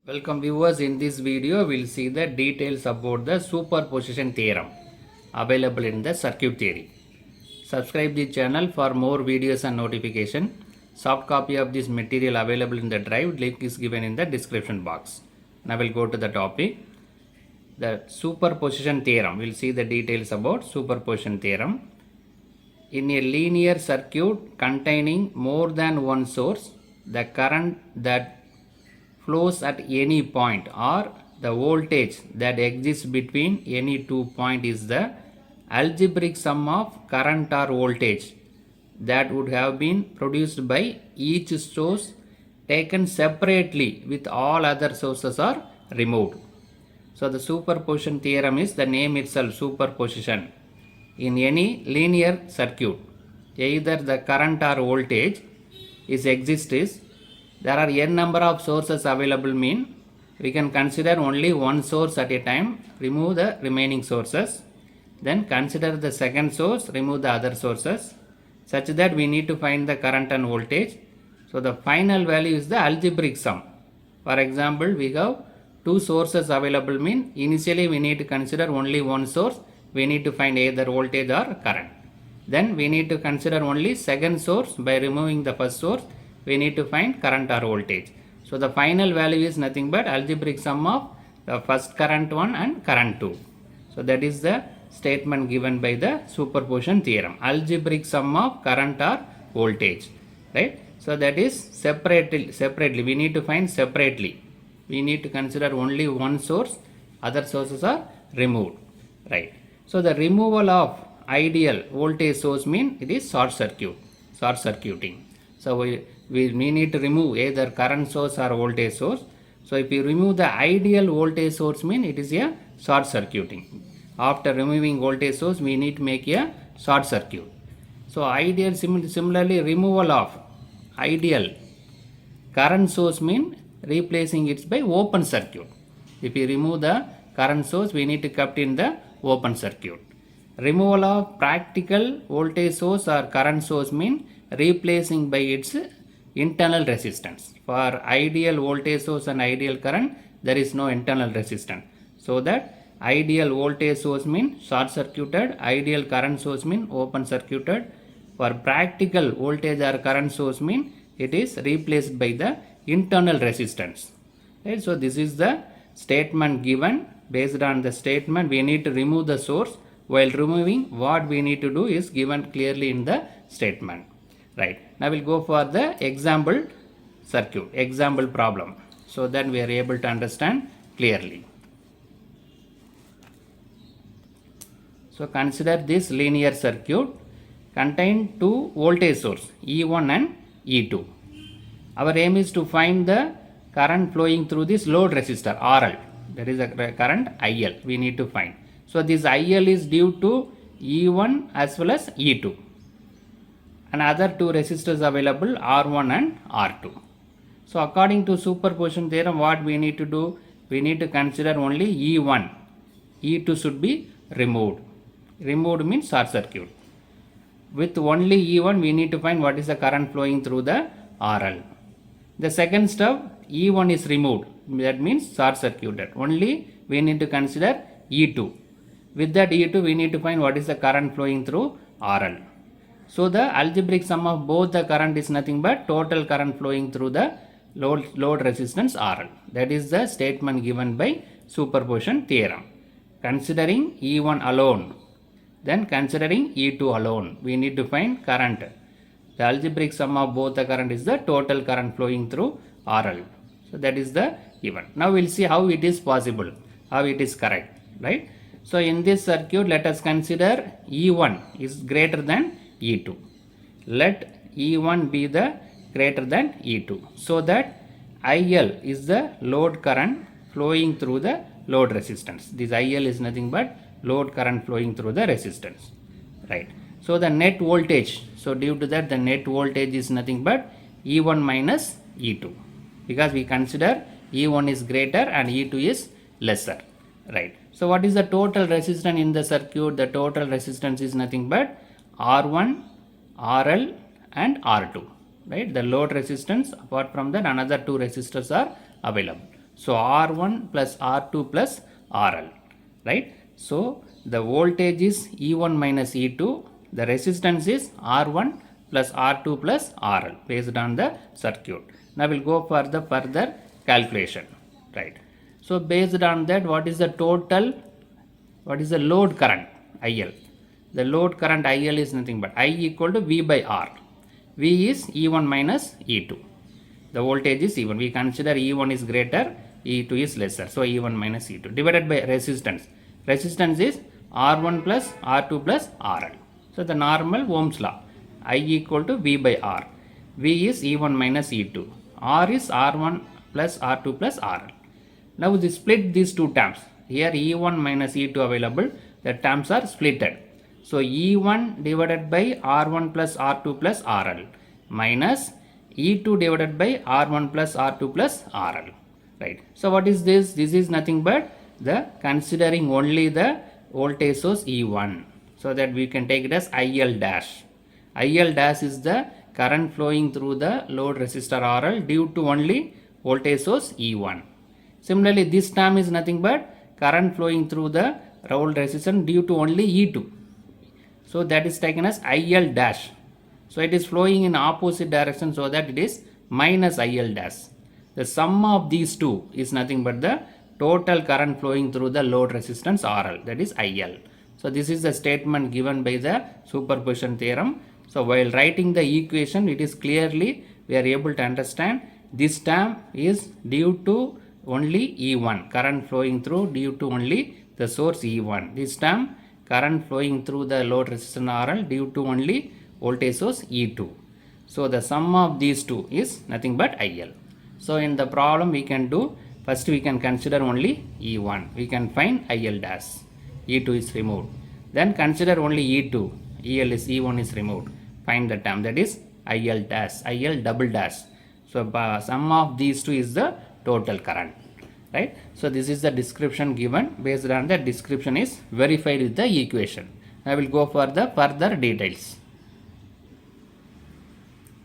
Welcome viewers, in this video we will see the details about the superposition theorem available in the circuit theory. Subscribe the channel for more videos and notification. Soft copy of this material available in the drive, link is given in the description box. Now we'll go to the topic. The superposition theorem, we'll see the details about superposition theorem. In a linear circuit containing more than one source, the current that flows at any point or the voltage that exists between any 2 points is the algebraic sum of current or voltage that would have been produced by each source taken separately with all other sources are removed. So the superposition theorem is the name itself, superposition. In any linear circuit, either the current or voltage exists, there are n number of sources available, mean we can consider only one source at a time, remove the remaining sources, then consider the second source, remove the other sources, such that we need to find the current and voltage. So the final value is the algebraic sum. For example, we have two sources available, mean initially we need to consider only one source, we need to find either voltage or current. Then we need to consider only second source, by removing the first source we need to find current or voltage. So the final value is nothing but algebraic sum of the first current one and current 2. So that is the statement given by the superposition theorem, algebraic sum of current or voltage, right? So that is separately we need to find separately. We need to consider only one source, other sources are removed, right? So the removal of ideal voltage source mean it is short circuiting. So we need to remove either current source or voltage source. So if you remove the ideal voltage source, mean it is a short circuiting. After removing voltage source, we need to make a short circuit. So ideal, similarly removal of ideal current source mean replacing it by open circuit. If you remove the current source, we need to keep in the open circuit. Removal of practical voltage source or current source mean replacing by its internal resistance. For ideal voltage source and ideal current, there is no internal resistance. So that ideal voltage source mean short circuited, ideal current source mean open circuited. For practical voltage or current source mean it is replaced by the internal resistance. Right? So this is the statement given. Based on the statement, we need to remove the source. While removing, what we need to do is given clearly in the statement. Right. Now we'll go for the example circuit, example problem, so that we are able to understand clearly. So consider this linear circuit contain two voltage source E1 and E2. Our aim is to find the current flowing through this load resistor RL. That is a current IL we need to find. So this IL is due to E1 as well as E2. And other two resistors available R1 and R2. So according to superposition theorem, what we need to do? We need to consider only E1. E2 should be removed. Removed means short circuit. With only E1, we need to find what is the current flowing through the RL. The second step, E1 is removed. That means short circuited. Only we need to consider E2. With that E2, we need to find what is the current flowing through RL. So the algebraic sum of both the current is nothing but total current flowing through the load resistance RL. That is the statement given by superposition theorem. Considering E1 alone, then considering E2 alone, we need to find current. The algebraic sum of both the current is the total current flowing through RL. So that is the given. Now we will see how it is possible, how it is correct, right? So in this circuit, let us consider E1 is greater than E2. Let E1 be the greater than E2, so that IL is the load current flowing through the load resistance. This IL is nothing but load current flowing through the resistance, right? So the net voltage, so due to that the net voltage is nothing but E1 minus E2, because we consider E1 is greater and E2 is lesser, right? So what is the total resistance in the circuit? The total resistance is nothing but R1, RL and R2, right? The load resistance, apart from that another two resistors are available. So R1 plus R2 plus RL, right? So the voltage is E1 minus E2. The resistance is R1 plus R2 plus RL based on the circuit. Now we'll go for the further calculation, right? So based on that, what is the load current IL? The load current IL is nothing but I equal to V by R. V is E1 minus E2. The voltage is E1. We consider E1 is greater, E2 is lesser. So E1 minus E2 divided by resistance. Resistance is R1 plus R2 plus RL. So the normal Ohm's law. I equal to V by R. V is E1 minus E2. R is R1 plus R2 plus RL. Now we split these two terms. Here E1 minus E2 available. The terms are splitted. So E1 divided by R1 plus R2 plus RL minus E2 divided by R1 plus R2 plus RL. Right. So what is this? This is nothing but the considering only the voltage source E1. So that we can take it as IL dash. IL dash is the current flowing through the load resistor RL due to only voltage source E1. Similarly, this term is nothing but current flowing through the load resistance due to only E2. So that is taken as IL dash. So it is flowing in opposite direction, so that it is minus IL dash. The sum of these two is nothing but the total current flowing through the load resistance RL, that is IL. So this is the statement given by the superposition theorem. So while writing the equation, it is clearly we are able to understand this term is due to only E1, current flowing through due to only the source E1. This term current flowing through the load resistance RL due to only voltage source E2. So the sum of these two is nothing but IL. So in the problem we can do, first we can consider only E1. We can find IL dash. E2 is removed. Then consider only E2. E1 is removed. Find the term, that is IL dash, IL double dash. So sum of these two is the total current. Right. So this is the description given. Based on that description is verified with the equation. I will go for the further details.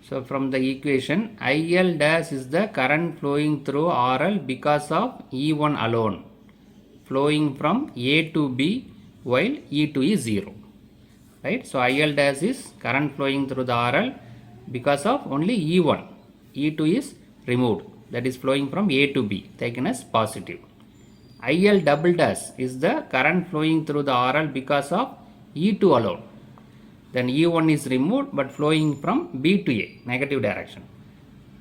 So from the equation, IL dash is the current flowing through RL because of E1 alone, flowing from A to B while E2 is 0. Right. So IL dash is current flowing through the RL because of only E1. E2 is removed, that is flowing from A to B, taken as positive. IL double dash is the current flowing through the RL because of E2 alone. Then E1 is removed but flowing from B to A, negative direction.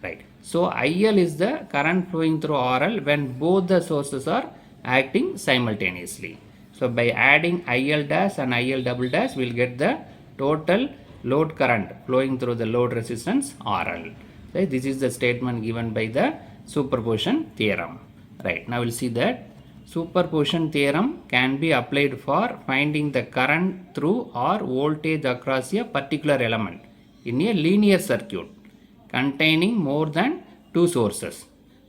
Right. So IL is the current flowing through RL when both the sources are acting simultaneously. So by adding IL dash and IL double dash, we will get the total load current flowing through the load resistance RL. Right. This is the statement given by the superposition theorem. Right. Now we'll see that superposition theorem can be applied for finding the current through or voltage across a particular element in a linear circuit containing more than two sources.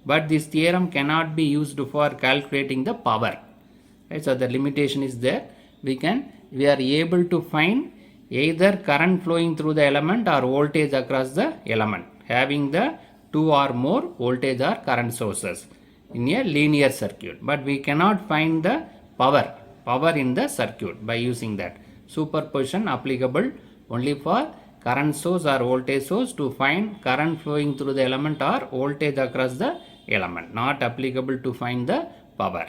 But this theorem cannot be used for calculating the power. Right. So the limitation is there. We are able to find either current flowing through the element or voltage across the element having the two or more voltage or current sources in a linear circuit, but we cannot find the power in the circuit by using that. Superposition applicable only for current source or voltage source to find current flowing through the element or voltage across the element, not applicable to find the power.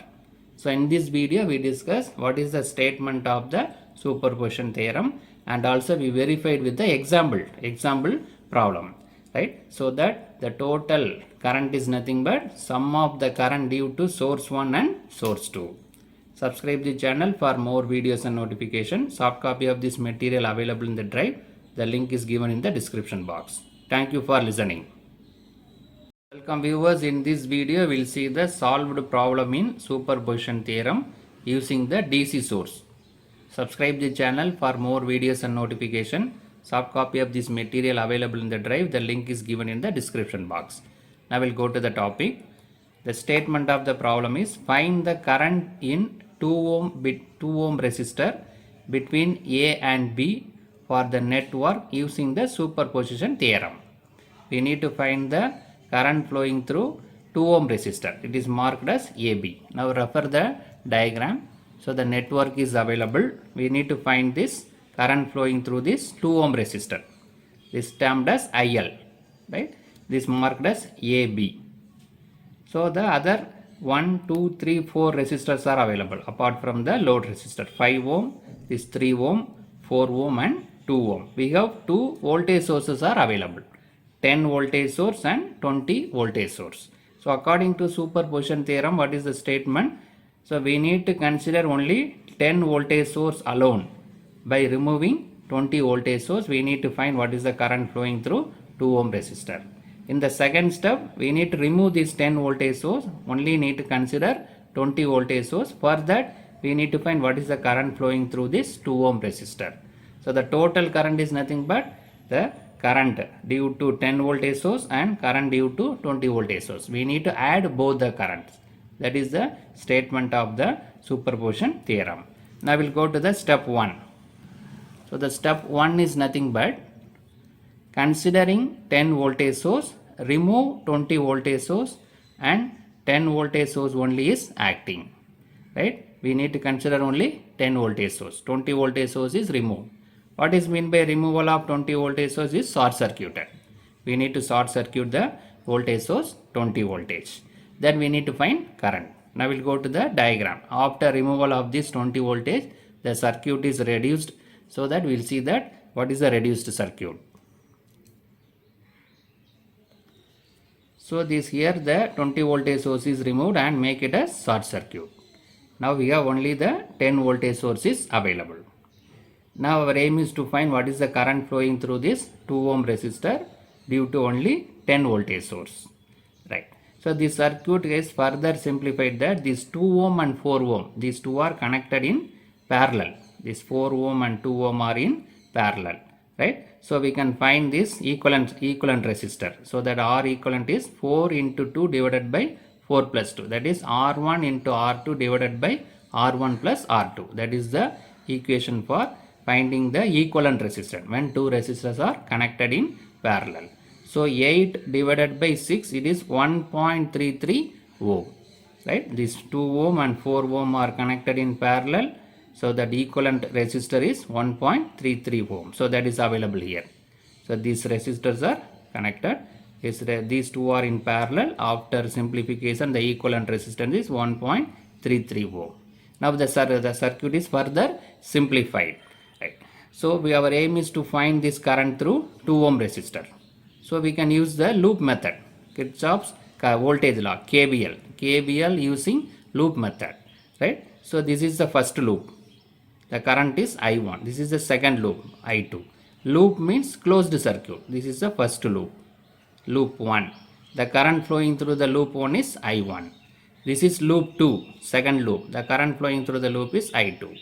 So in this video we discuss what is the statement of the superposition theorem, and also we verified with the example problem. Right. So that the total current is nothing but sum of the current due to source 1 and source 2. Subscribe the channel for more videos and notifications. Soft copy of this material available in the drive. The link is given in the description box. Thank you for listening. Welcome viewers. In this video we will see the solved problem in superposition theorem using the DC source. Subscribe the channel for more videos and notification. Soft copy of this material available in the drive. The link is given in the description box. Now we'll go to the topic. The statement of the problem is find the current in 2 ohm resistor between A and B for the network using the superposition theorem. We need to find the current flowing through 2 ohm resistor. It is marked as AB. Now refer the diagram. So the network is available. We need to find this current flowing through this 2 ohm resistor. This termed as IL, right? This marked as AB. So the other 1, 2, 3, 4 resistors are available apart from the load resistor. 5 ohm, this 3 ohm, 4 ohm and 2 ohm. We have 2 voltage sources are available. 10 voltage source and 20 voltage source. So according to superposition theorem, what is the statement? So we need to consider only 10 voltage source alone. By removing 20 voltage source, we need to find what is the current flowing through 2 ohm resistor. In the second step, we need to remove this 10 voltage source, only need to consider 20 voltage source. For that, we need to find what is the current flowing through this 2 ohm resistor. So the total current is nothing but the current due to 10 voltage source and current due to 20 voltage source. We need to add both the currents. That is the statement of the superposition theorem. Now we'll go to the step 1. So the step 1 is nothing but considering 10 voltage source, remove 20 voltage source and 10 voltage source only is acting, right? We need to consider only 10 voltage source. 20 voltage source is removed. What is meant by removal of 20 voltage source is short circuited. We need to short circuit the voltage source 20 voltage. Then we need to find current. Now we'll go to the diagram. After removal of this 20 voltage, the circuit is reduced, so that we'll see that what is the reduced circuit. So this here the 20 voltage source is removed and make it as short circuit. Now we have only the 10 voltage source is available. Now our aim is to find what is the current flowing through this 2 ohm resistor due to only 10 voltage source, right? So this circuit is further simplified that these 2 ohm and 4 ohm, these two are connected in parallel. This 4 ohm and 2 ohm are in parallel, right? So we can find this equivalent resistor. So that R equivalent is 4 into 2 divided by 4 plus 2. That is R1 into R2 divided by R1 plus R2. That is the equation for finding the equivalent resistance when two resistors are connected in parallel. So 8 divided by 6, it is 1.33 ohm, right? These 2 ohm and 4 ohm are connected in parallel. So that equivalent resistor is 1.33 ohm. So that is available here. So these resistors are connected. These two are in parallel. After simplification, the equivalent resistance is 1.33 ohm. Now the circuit is further simplified. Right. So our aim is to find this current through 2 ohm resistor. So we can use the loop method. Kirchhoff's voltage law, KVL using loop method, right? So this is the first loop. The current is I1. This is the second loop, I2. Loop means closed circuit. This is the first loop, loop 1. The current flowing through the loop 1 is I1. This is loop 2, second loop. The current flowing through the loop is I2.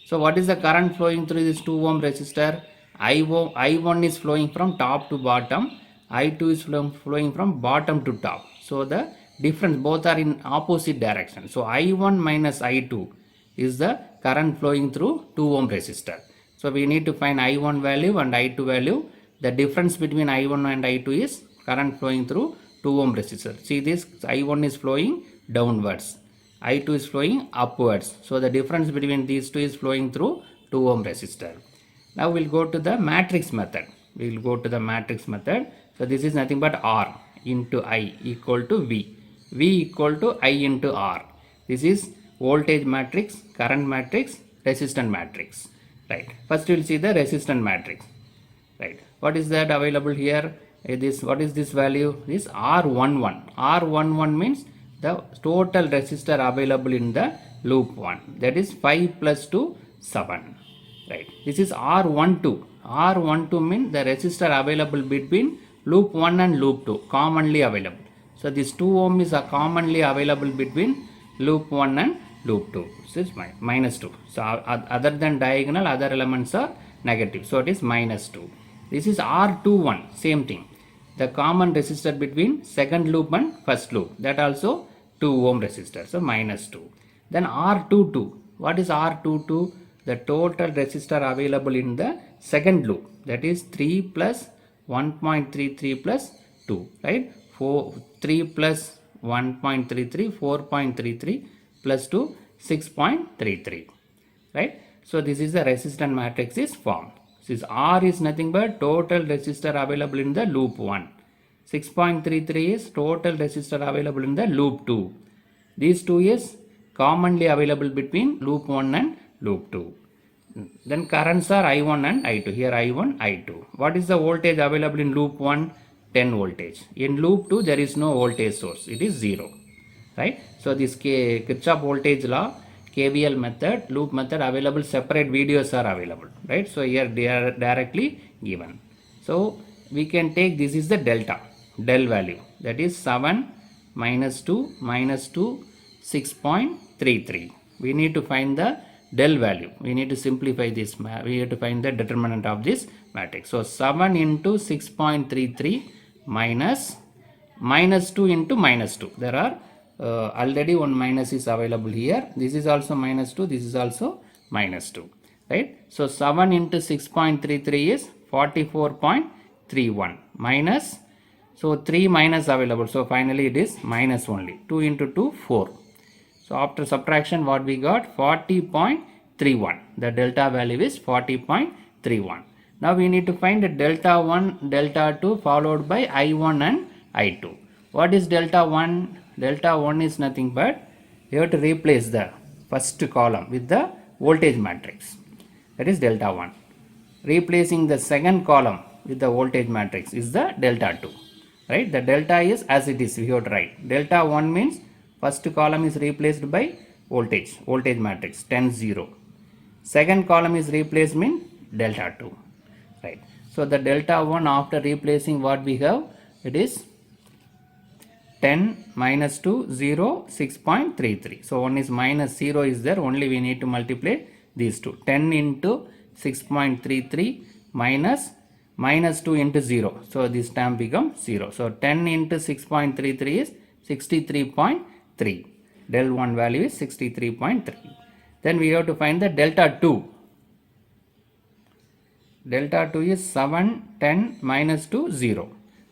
So what is the current flowing through this 2 ohm resistor? I1 is flowing from top to bottom. I2 is flowing from bottom to top. So the difference, both are in opposite direction. So I1 minus I2 is the current flowing through 2 ohm resistor. So we need to find I1 value and I2 value. The difference between I1 and I2 is current flowing through 2 ohm resistor. See this, I1 is flowing downwards. I2 is flowing upwards. So the difference between these two is flowing through 2 ohm resistor. Now we'll go to the matrix method. We will go to the matrix method. So this is nothing but R into I equal to V. V equal to I into R. This is voltage matrix, current matrix, resistance matrix. Right. First we will see the resistance matrix. Right. What is that available here? What is this value? This R11. R11 means the total resistor available in the loop 1. That is 5 plus 2, 7. Right. This is R12. R12 means the resistor available between loop 1 and loop 2, commonly available. So this 2 ohm is commonly available between loop 1 and loop 2. This is minus 2. So other than diagonal, other elements are negative. So it is minus 2. This is R21, same thing. The common resistor between second loop and first loop, that also 2 ohm resistor. So minus 2. Then R22. What is R22? The total resistor available in the second loop, that is 3 plus 1.33 plus 2, right? 3 plus 1.33, 4.33 plus 2, 6.33. Right? So this is the resistance matrix is formed. This R is nothing but total resistor available in the loop 1. 6.33 is total resistor available in the loop 2. These two is commonly available between loop 1 and loop 2. Then currents are I1 and I2. Here I1, I2. What is the voltage available in loop 1? 10 voltage. In loop 2 there is no voltage source. It is 0. Right? So this Kirchhoff voltage law, KVL method, loop method available, separate videos are available. Right? So here they are directly given. So we can take this is the delta, del value, that is 7 minus 2 minus 2, 6.33. We need to find the del value. We need to simplify this. We have to find the determinant of this matrix. So 7 into 6.33 minus 2 into minus 2. There are already one minus is available here. This is also minus 2. This is also minus 2. Right? So 7 into 6.33 is 44.31 minus. So 3 minus available. So finally it is minus only. 2 into 2, 4. So after subtraction what we got? 40.31. The delta value is 40.31. Now we need to find the delta 1, delta 2 followed by I1 and I2. What is delta 1? Delta 1 is nothing but you have to replace the first column with the voltage matrix. That is delta 1. Replacing the second column with the voltage matrix is the delta 2. Right? The delta is as it is, we have to write. Delta 1 means first column is replaced by voltage matrix 10, 0. Second column is replaced mean delta 2. Right. So the delta 1 after replacing what we have, it is 10 minus 2, 0, 6.33. So one is minus 0 is there, only we need to multiply these two. 10 into 6.33 minus 2 into 0. So this term becomes 0. So 10 into 6.33 is 63.3. Del 1 value is 63.3. Then we have to find the delta 2. Delta 2 is 7, 10 minus 2, 0.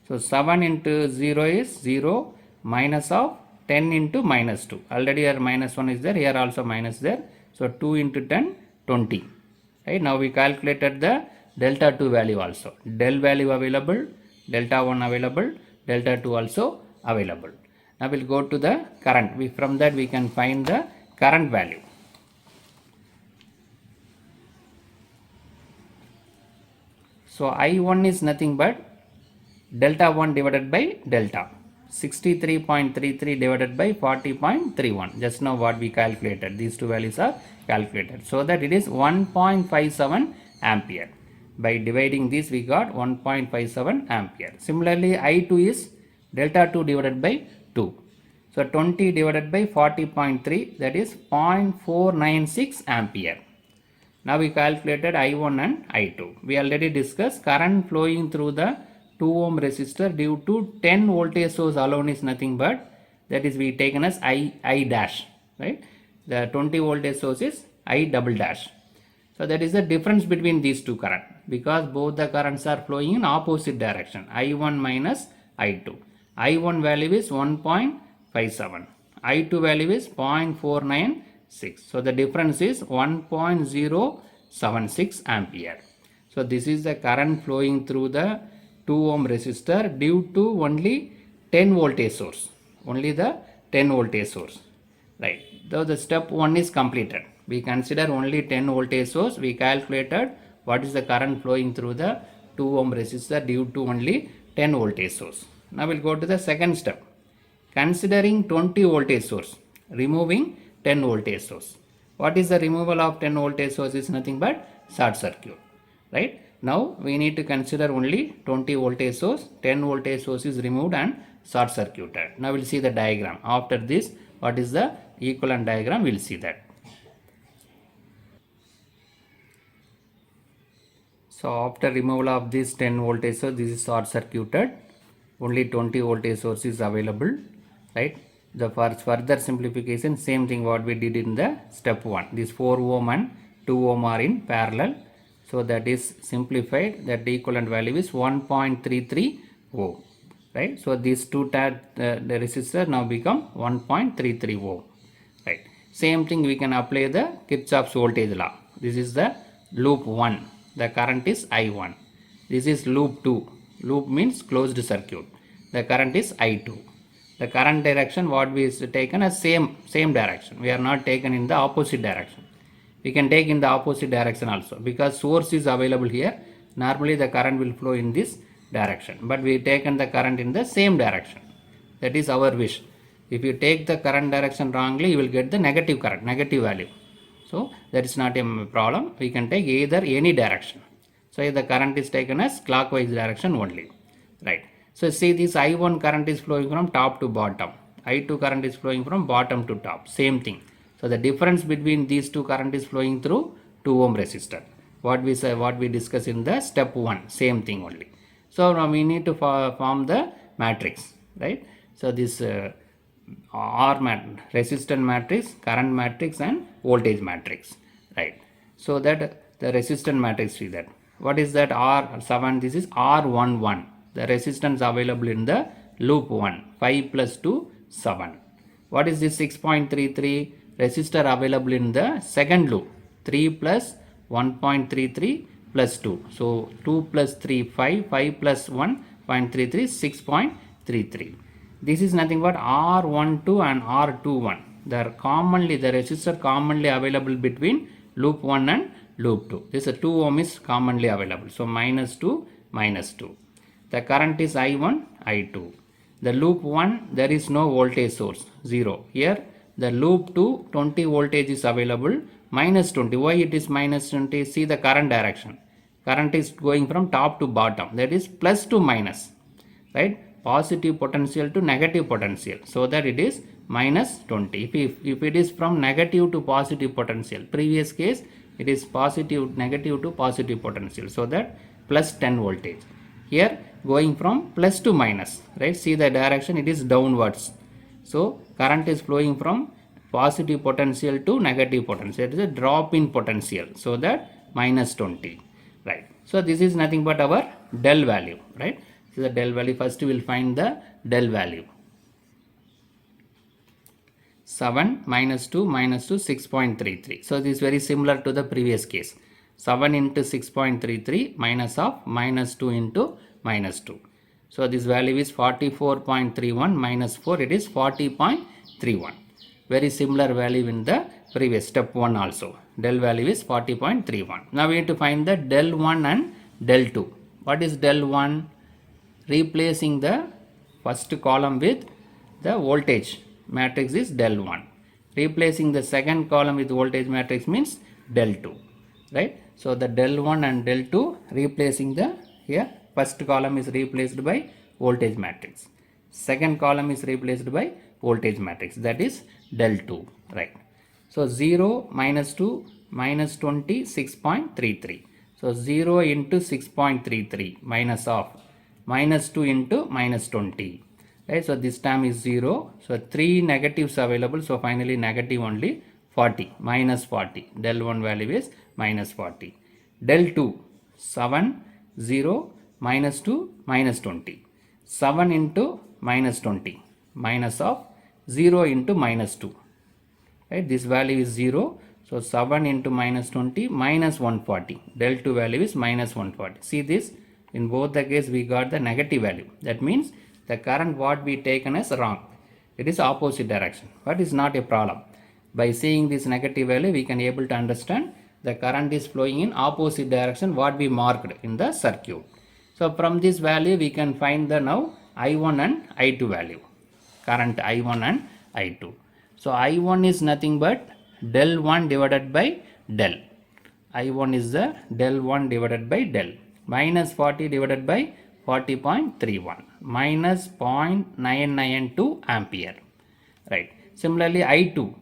So 7 into 0 is 0 minus of 10 into minus 2. Already here minus 1 is there, here also minus there. So 2 into 10, 20. Right? Now we calculated the delta 2 value also. Del value available, delta 1 available, delta 2 also available. Now we'll go to the current. From that we can find the current value. So I1 is nothing but delta 1 divided by delta. 63.33 divided by 40.31. Just now what we calculated. These two values are calculated. So that it is 1.57 ampere. By dividing this we got 1.57 ampere. Similarly I2 is delta 2 divided by 2. So 20 divided by 40.3, that is 0.496 ampere. Now we calculated I1 and I2. We already discussed current flowing through the 2 ohm resistor due to 10 voltage source alone is nothing but, that is we taken as I dash, right? The 20 voltage source is I double dash. So that is the difference between these two current, because both the currents are flowing in opposite direction. I1 minus I2. I1 value is 1.57. I2 value is 0.496. So the difference is 1.076 ampere. So this is the current flowing through the 2 ohm resistor due to only 10 voltage source. Only the 10 voltage source. Right. Though the step 1 is completed. We consider only 10 voltage source. We calculated what is the current flowing through the 2 ohm resistor due to only 10 voltage source. Now we'll go to the second step. Considering 20 voltage source, removing 10 voltage source. What is the removal of 10 voltage source? Is nothing but short circuit. Right. Now we need to consider only 20 voltage source. 10 voltage source is removed and short circuited. Now we'll see the diagram. After this, what is the equivalent diagram? We'll see that. So after removal of this 10 voltage source, this is short circuited. Only 20 voltage source is available. Right. The further simplification, same thing what we did in the step 1. This 4 ohm and 2 ohm are in parallel. So that is simplified. That the equivalent value is 1.33 ohm. right? So these two the resistor now become 1.33 ohm, right? Same thing we can apply the Kirchhoff's voltage law. This is the loop 1, the current is I1. This is loop 2, loop means closed circuit, the current is I2. The current direction what we is taken as same direction, we are not taken in the opposite direction. We can take in the opposite direction also, because source is available here. Normally the current will flow in this direction, but we taken the current in the same direction. That is our wish. If you take the current direction wrongly, you will get the negative current, negative value. So that is not a problem. We can take either any direction. So the current is taken as clockwise direction only, right? So see, this I1 current is flowing from top to bottom. I2 current is flowing from bottom to top. Same thing. So the difference between these two current is flowing through 2 ohm resistor. What we discuss in the step 1, same thing only. So now we need to form the matrix, right? So this resistance matrix, current matrix and voltage matrix, right? So that the resistance matrix is that. What is that? R7, this is R11. The resistance available in the loop 1, 5 plus 2, 7. What is this 6.33? Resistor available in the second loop, 3 plus 1.33 plus 2. So 2 plus 3, 5, 5 plus 1.33, 6.33. This is nothing but R12 and R21. They are commonly, the resistor commonly available between loop 1 and loop 2. This is 2 ohm is commonly available. So minus 2, minus 2. The current is I1, I2. The loop 1, there is no voltage source, 0. Here, the loop 2, 20 voltage is available, minus 20. Why it is minus 20? See the current direction. Current is going from top to bottom. That is plus to minus, right? Positive potential to negative potential. So that it is minus 20. If it is from negative to positive potential, previous case, it is negative to positive potential. So that plus 10 voltage. Here going from plus to minus, right? See the direction, it is downwards. So current is flowing from positive potential to negative potential. It is a drop in potential. So that minus 20, right? So this is nothing but our del value, right? So the del value, first we will find the del value. 7 minus 2 minus 2, 6.33. So this is very similar to the previous case. 7 into 6.33 minus of minus 2 into minus 2. So this value is 44.31 minus 4, it is 40.31. Very similar value in the previous step 1 also. Del value is 40.31. Now we need to find the del 1 and del 2. What is del 1? Replacing the first column with the voltage matrix is del 1. Replacing the second column with voltage matrix means del 2, right? So the del 1 and del 2 replacing the, here first column is replaced by voltage matrix. Second column is replaced by voltage matrix, that is del 2, right? So 0 minus 2 minus 20, 6.33. So 0 into 6.33 minus of minus 2 into minus 20. Right, so this term is 0. So 3 negatives available. So finally negative only 40, minus 40. Del 1 value is minus 40. Del 2, 7, 0, minus 2, minus 20. 7 into minus 20, minus of 0 into minus 2. Right, this value is 0. So 7 into minus 20, minus 140. Del 2 value is minus 140. See this, in both the case we got the negative value. That means the current what we taken as wrong. It is opposite direction, but is not a problem. By seeing this negative value, we can able to understand the current is flowing in opposite direction what we marked in the circuit. So from this value, we can find the now I1 and I2 value. Current I1 and I2. So I1 is nothing but del 1 divided by del. I1 is the del 1 divided by del. Minus 40 divided by 40.31 minus 0.992 ampere, right? Similarly I2,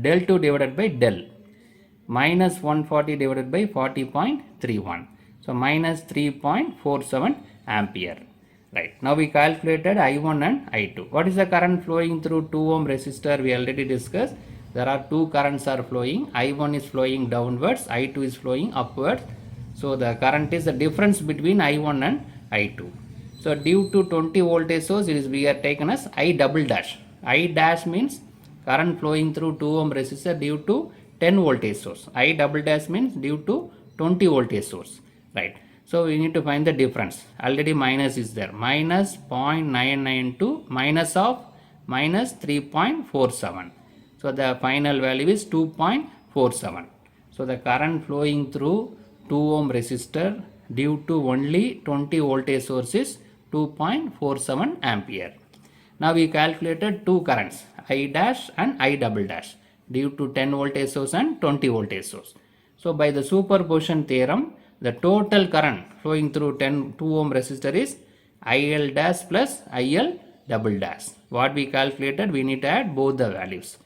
del 2 divided by del, minus 140 divided by 40.31, so minus 3.47 ampere, right? Now we calculated I1 and I2. What is the current flowing through 2 ohm resistor? We already discussed. There are two currents are flowing. I1 is flowing downwards, I2 is flowing upwards. So the current is the difference between I1 and I2. So due to 20 voltage source, we are taken as I double dash. I dash means current flowing through 2 ohm resistor due to 10 voltage source. I double dash means due to 20 voltage source, right? So we need to find the difference. Already minus is there. Minus 0.992 minus of minus 3.47. So the final value is 2.47. So the current flowing through 2 ohm resistor due to only 20 voltage source is 2.47 ampere. Now we calculated two currents, I dash and I double dash, due to 10 voltage source and 20 voltage source. So by the superposition theorem, the total current flowing through 2 ohm resistor is IL dash plus IL double dash. What we calculated, we need to add both the values.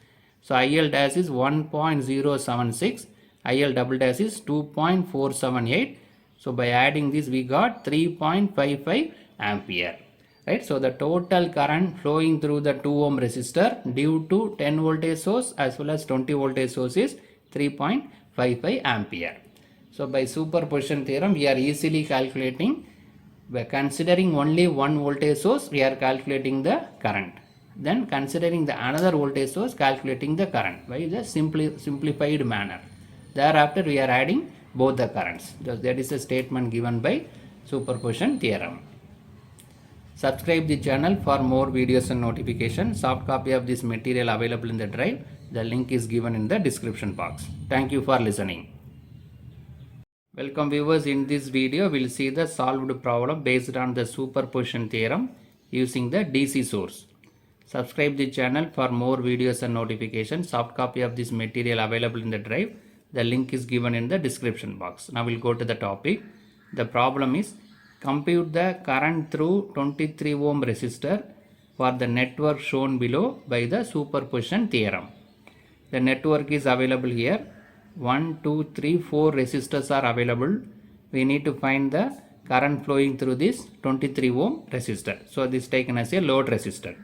So IL dash is 1.076, IL double dash is 2.478. So by adding this, we got 3.55 ampere. Right? So the total current flowing through the 2 ohm resistor due to 10 voltage source as well as 20 voltage source is 3.55 ampere. So by superposition theorem, we are easily calculating, by considering only one voltage source, we are calculating the current. Then considering the another voltage source, calculating the current by the simplified manner. Thereafter, we are adding both the currents. That is a statement given by superposition theorem. Subscribe the channel for more videos and notifications. Soft copy of this material available in the drive. The link is given in the description box. Thank you for listening. Welcome viewers. In this video, we will see the solved problem based on the superposition theorem using the DC source. Subscribe the channel for more videos and notifications. Soft copy of this material available in the drive. The link is given in the description box. Now we'll go to the topic. The problem is, compute the current through 23 ohm resistor for the network shown below by the superposition theorem. The network is available here. 1, 2, 3, 4 resistors are available. We need to find the current flowing through this 23 ohm resistor. So this is taken as a load resistor.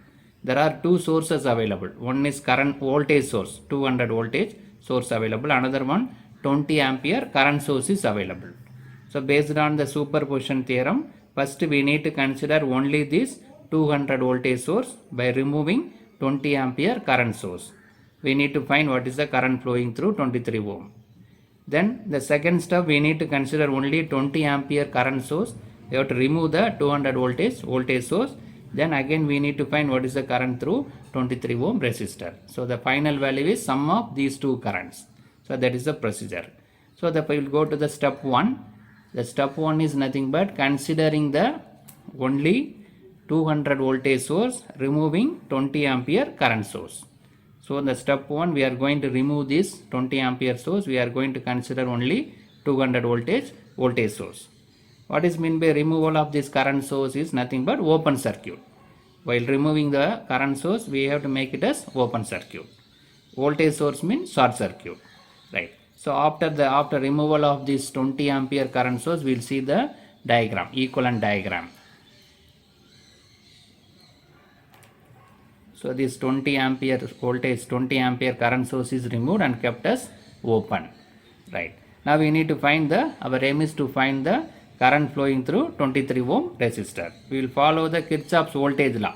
There are two sources available. One is current voltage source, 200 voltage source available. Another one, 20 ampere current source is available. So based on the superposition theorem, first we need to consider only this 200 voltage source by removing 20 ampere current source. We need to find what is the current flowing through 23 ohm. Then the second step, we need to consider only 20 ampere current source. We have to remove the 200 voltage source. Then again we need to find what is the current through 23 ohm resistor. So the final value is sum of these two currents. So that is the procedure. So we will go to the step 1. The step 1 is nothing but considering the only 200 voltage source, removing 20 ampere current source. So in the step 1, we are going to remove this 20 ampere source. We are going to consider only 200 voltage source. What is meant by removal of this current source is nothing but open circuit. While removing the current source, we have to make it as open circuit. Voltage source means short circuit, right? So after removal of this 20 ampere current source, we will see the diagram, equivalent diagram. So this 20 ampere voltage, 20 ampere current source is removed and kept as open, right? Now we need to find our aim is to find the current flowing through 23 ohm resistor. We will follow the Kirchhoff's voltage law,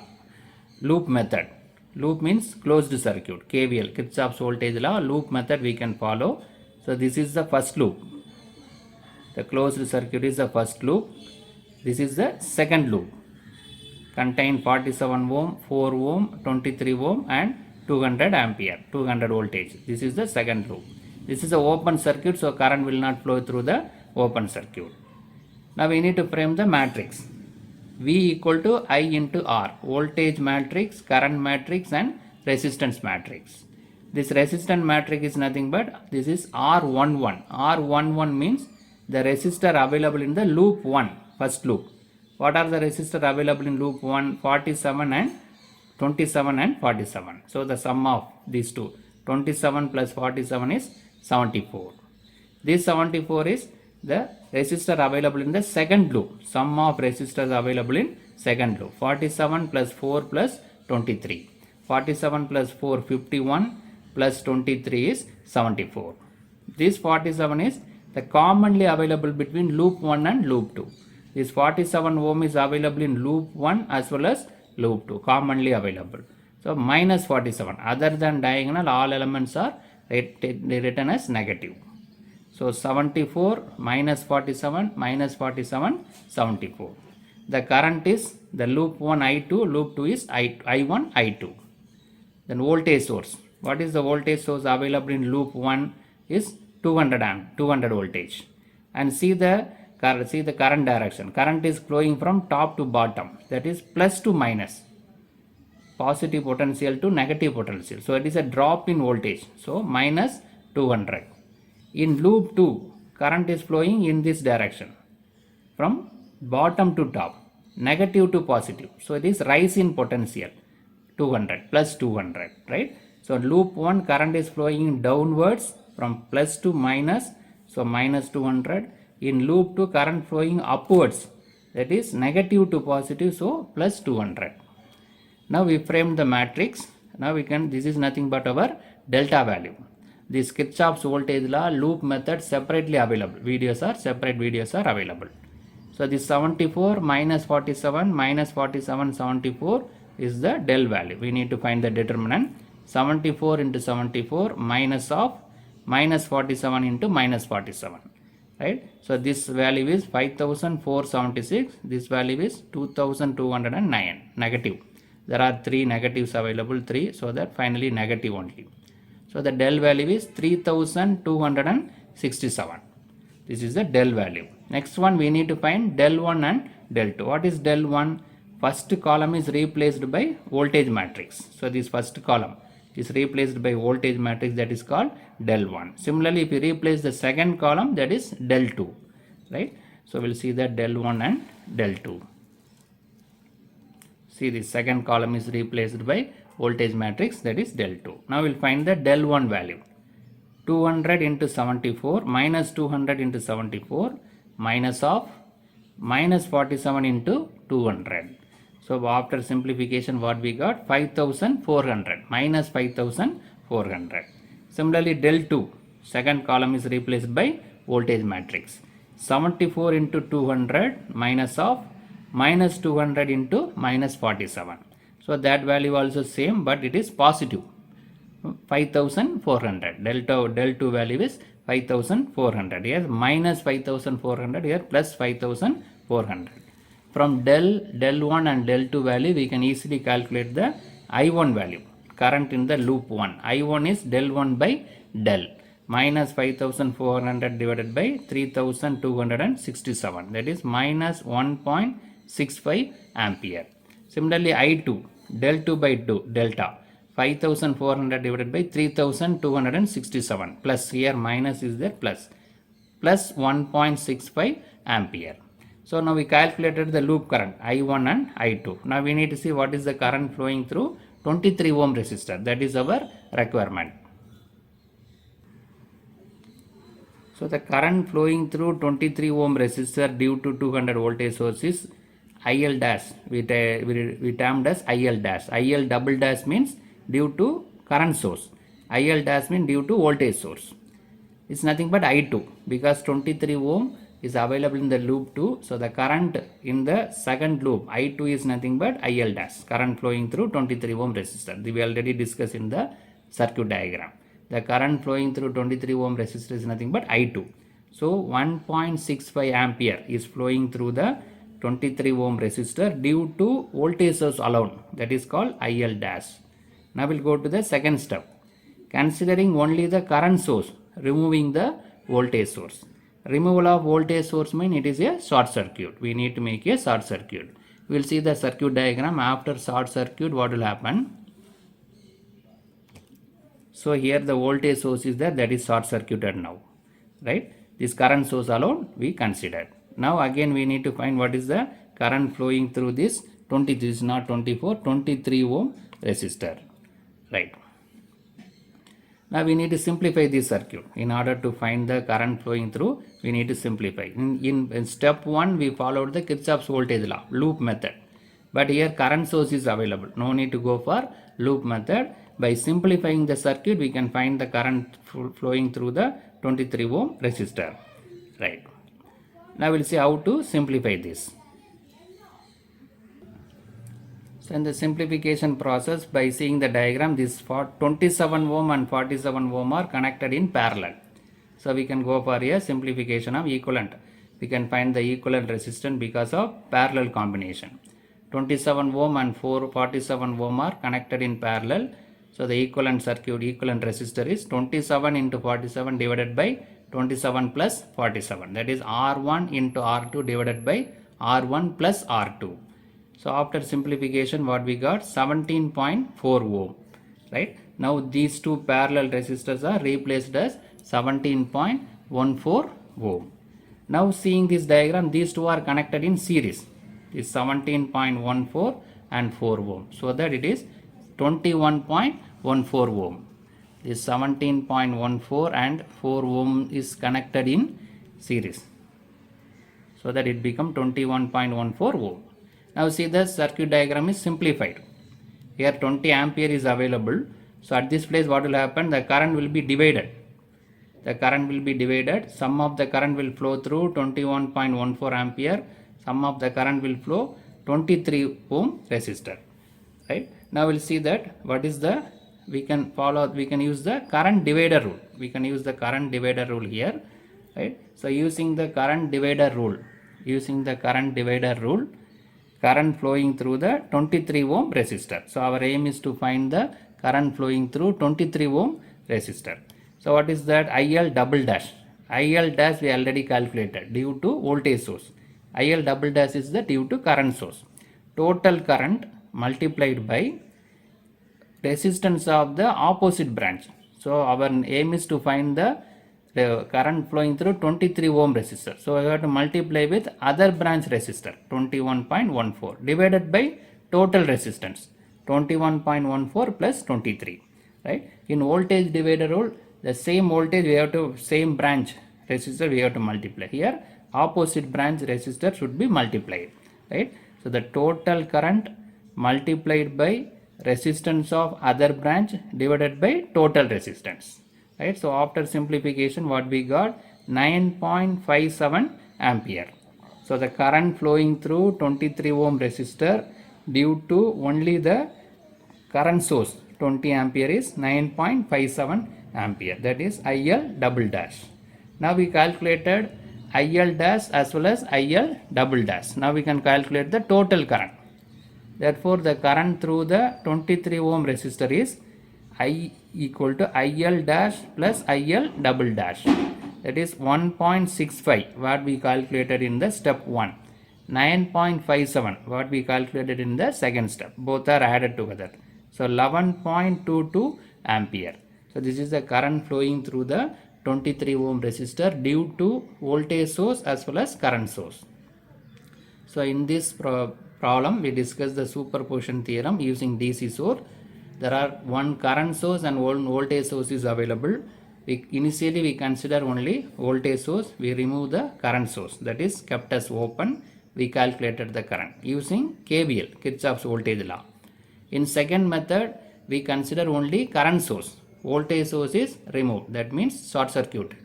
loop method. Loop means closed circuit, KVL, Kirchhoff's voltage law, loop method we can follow. So this is the first loop. The closed circuit is the first loop. This is the second loop. Contain 47 ohm, 4 ohm, 23 ohm and 200 ampere, 200 voltage. This is the second loop. This is the open circuit, so current will not flow through the open circuit. Now we need to frame the matrix. V equal to I into R. Voltage matrix, current matrix and resistance matrix. This resistance matrix is nothing but this is R11. R11 means the resistor available in the loop 1, first loop. What are the resistors available in loop 1? 47 and 27 and 47. So the sum of these two, 27 plus 47 is 74. This 74 is the resistor available in the second loop. Sum of resistors available in second loop. 47 plus 4 plus 23. 47 plus 4, 51 plus 23 is 74. This 47 is the commonly available between loop 1 and loop 2. This 47 ohm is available in loop 1 as well as loop 2, commonly available. So minus 47. Other than diagonal, all elements are written as negative. So 74 minus 47 minus 47, 74. The current is the loop 1 I2, loop 2 is I1, I2. Then voltage source. What is the voltage source available in loop 1 is 200 amp, 200 voltage. And see the current direction. Current is flowing from top to bottom, that is plus to minus, positive potential to negative potential. So it is a drop in voltage. So minus 200. In loop 2, current is flowing in this direction from bottom to top, negative to positive. So it is rise in potential, 200 plus 200, right? So loop 1, current is flowing downwards from plus to minus, so minus 200. In loop 2, current flowing upwards, that is negative to positive, so plus 200. Now we frame the matrix. Now we can, this is nothing but our delta value. This Kirchhoff's voltage law, loop method separately available. Separate videos are available. So this 74 minus 47 minus 47, 74 is the del value. We need to find the determinant. 74 into 74 minus of minus 47 into minus 47. Right? So this value is 5476. This value is 2209. Negative. There are 3 negatives available, 3. So that finally negative only. So the del value is 3267. This is the del value. Next one we need to find del 1 and del 2. What is del 1? First column is replaced by voltage matrix. So this first column is replaced by voltage matrix, that is called del 1. Similarly, if you replace the second column, that is del 2. Right? So we'll see that del 1 and del 2. See, the second column is replaced by voltage matrix, that is del 2. Now we'll find the del 1 value. 200 into 74 minus 200 into 74 minus of minus 47 into 200. So after simplification, what we got? 5400 minus 5400. Similarly, del 2, second column is replaced by voltage matrix. 74 into 200 minus of minus 200 into minus 47. So that value also same, but it is positive. 5400. Del 2 value is 5400. Here minus 5400, here plus 5400. From del 1 and del 2 value, we can easily calculate the I1 value, current in the loop 1. I1 is del 1 by del, minus 5400 divided by 3267, that is minus 1.65 ampere. Similarly, I2, del 2 by delta, 5400 divided by 3267, plus here minus is there, plus 1.65 ampere. So now we calculated the loop current I1 and I2. Now we need to see what is the current flowing through 23 ohm resistor. That is our requirement. So the current flowing through 23 ohm resistor due to 200 voltage source is IL dash. We termed as IL dash. IL double dash means due to current source. IL dash means due to voltage source. It's nothing but I2 because 23 ohm is available in the loop 2. So the current in the second loop I2 is nothing but IL dash, current flowing through 23 ohm resistor. We already discussed in the circuit diagram. The current flowing through 23 ohm resistor is nothing but I2. So 1.65 ampere is flowing through the 23 ohm resistor due to voltage source alone. That is called IL dash. Now we'll go to the second step. Considering only the current source, removing the voltage source. Removal of voltage source means it is a short circuit. We need to make a short circuit. We will see the circuit diagram. After short circuit, what will happen? So here the voltage source is there, that is short circuited now. Right? This current source alone we consider. Now again we need to find what is the current flowing through this 23 is not 24, 23 ohm resistor. Right. Now we need to simplify this circuit. In order to find the current flowing through, we need to simplify. In step 1, we followed the Kirchhoff's voltage law, loop method. But here current source is available. No need to go for loop method. By simplifying the circuit, we can find the current flowing through the 23 ohm resistor. Right. Now we'll see how to simplify this. So in the simplification process, by seeing the diagram, this 27 ohm and 47 ohm are connected in parallel. So we can go for a simplification of equivalent. We can find the equivalent resistance because of parallel combination. 27 ohm and 47 ohm are connected in parallel. So the equivalent circuit, equivalent resistor is 27 into 47 divided by 27 plus 47. That is R1 into R2 divided by R1 plus R2. So after simplification, what we got? 17.4 ohm. Right? Now these two parallel resistors are replaced as 17.14 ohm. Now seeing this diagram, these two are connected in series. Is 17.14 and 4 ohm. So that it is 21.14 ohm. This 17.14 and 4 ohm is connected in series. So that it become 21.14 ohm. Now see the circuit diagram is simplified. Here 20 ampere is available. So at this place what will happen? The current will be divided. The current will be divided. Some of the current will flow through 21.14 ampere. Some of the current will flow 23 ohm resistor. Right? Now we'll see that what is the, we can use the current divider rule. We can use the current divider rule here. Right? So using the current divider rule, current flowing through the 23 ohm resistor. So our aim is to find the current flowing through 23 ohm resistor. So what is that? IL double dash. IL dash we already calculated due to voltage source. IL double dash is the due to current source. Total current multiplied by resistance of the opposite branch. So our aim is to find the current flowing through 23 ohm resistor. So I have to multiply with other branch resistor 21.14 divided by total resistance 21.14 plus 23. Right? In voltage divider rule, the same voltage we have to, same branch resistor we have to multiply. Here opposite branch resistor should be multiplied. Right? So the total current multiplied by resistance of other branch divided by total resistance. Right? So after simplification, what we got? 9.57 ampere. So the current flowing through 23 ohm resistor due to only the current source 20 ampere is 9.57 ampere. That is IL double dash. Now we calculated IL dash as well as IL double dash. Now we can calculate the total current. Therefore the current through the 23 ohm resistor is I equal to IL dash plus IL double dash. That is 1.65 what we calculated in the step 1. 9.57 what we calculated in the second step. Both are added together. So 11.22 ampere. So this is the current flowing through the 23 ohm resistor due to voltage source as well as current source. So in this problem we discussed the superposition theorem using DC source. There are one current source and one voltage source is available. Initially we consider only voltage source. We remove the current source, that is kept as open. We calculated the current using KVL, Kirchhoff's voltage law. In second method we consider only current source. Voltage source is removed, that means short circuited.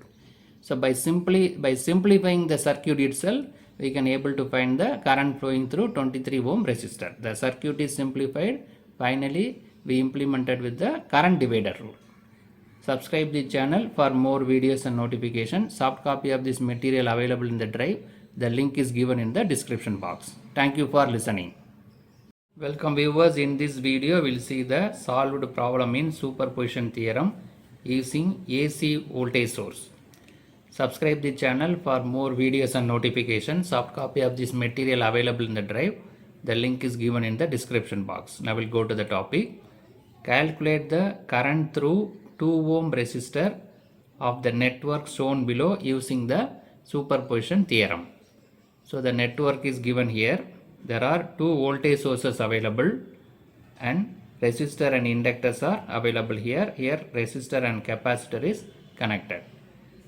So by simplifying the circuit itself, we can able to find the current flowing through 23 ohm resistor. The circuit is simplified. Finally we implemented with the current divider rule. Subscribe the channel for more videos and notifications. Soft copy of this material available in the drive. The link is given in the description box. Thank you for listening. Welcome viewers. In this video we will see the solved problem in superposition theorem using AC voltage source. Subscribe the channel for more videos and notifications. Soft copy of this material available in the drive. The link is given in the description box. Now we'll go to the topic. Calculate the current through 2 ohm resistor of the network shown below using the superposition theorem. So the network is given here. There are 2 voltage sources available and resistor and inductors are available here. Here resistor and capacitor is connected.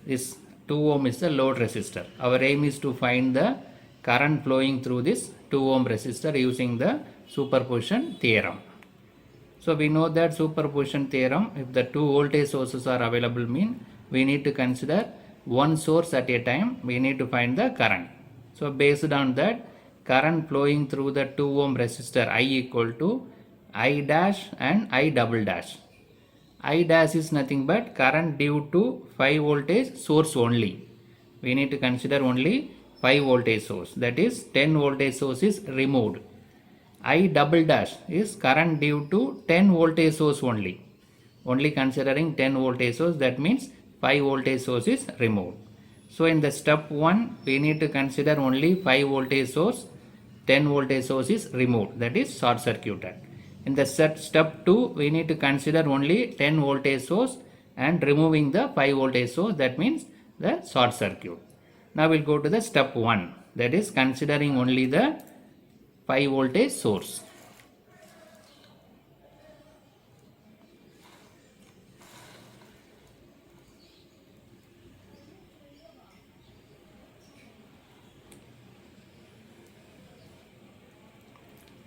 This 2 ohm is the load resistor. Our aim is to find the current flowing through this 2 ohm resistor using the superposition theorem. So we know that superposition theorem, if the 2 voltage sources are available, mean we need to consider one source at a time, we need to find the current. So based on that, current flowing through the 2 ohm resistor I equal to I dash and I double dash. I dash is nothing but current due to 5 voltage source only. We need to consider only 5 voltage source, that is 10 voltage source is removed. I double dash is current due to 10 voltage source only. Only considering 10 voltage source, that means 5 voltage source is removed. So in the step 1, we need to consider only 5 voltage source, 10 voltage source is removed, that is short circuited. In the step 2, we need to consider only 10 voltage source and removing the 5 voltage source, that means the short circuit. Now we'll go to the step 1, that is considering only the 5 voltage source.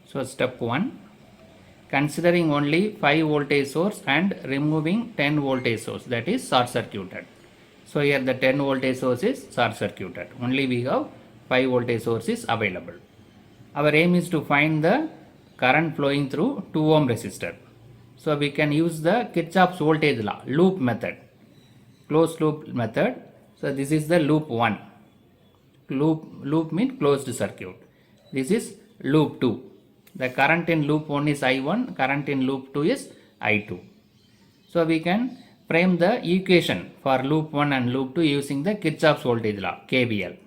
So step 1, considering only 5 voltage source and removing 10 voltage source, that is short circuited. So here the 10 voltage source is short circuited. Only we have 5 voltage source is available. Our aim is to find the current flowing through 2 ohm resistor. So we can use the Kirchhoff's voltage law, loop method, closed loop method. So this is the loop 1. Loop means closed circuit. This is loop 2. The current in loop 1 is I1, current in loop 2 is I2. So we can frame the equation for loop 1 and loop 2 using the Kirchhoff's voltage law, KVL.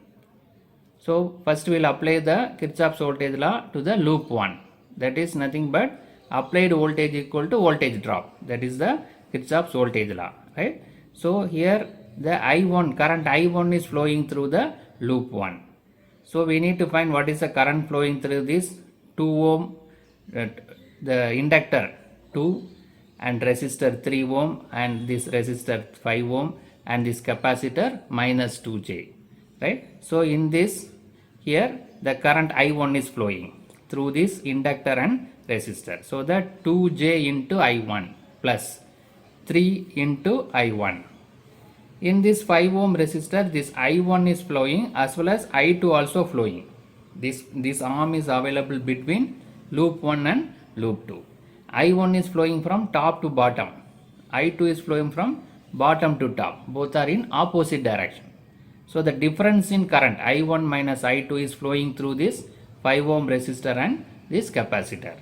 So first we will apply the Kirchhoff's voltage law to the loop 1. That is nothing but applied voltage equal to voltage drop. That is the Kirchhoff's voltage law, right? So here the I1, current I1 is flowing through the loop 1. So we need to find what is the current flowing through this 2 ohm, the inductor 2 and resistor 3 ohm and this resistor 5 ohm and this capacitor minus 2J, right? So in this, here the current I1 is flowing through this inductor and resistor. So that 2J into I1 plus 3 into I1. In this 5 ohm resistor, this I1 is flowing as well as I2 also flowing. This arm is available between loop 1 and loop 2. I1 is flowing from top to bottom. I2 is flowing from bottom to top. Both are in opposite direction. So the difference in current I1 minus I2 is flowing through this 5 ohm resistor and this capacitor.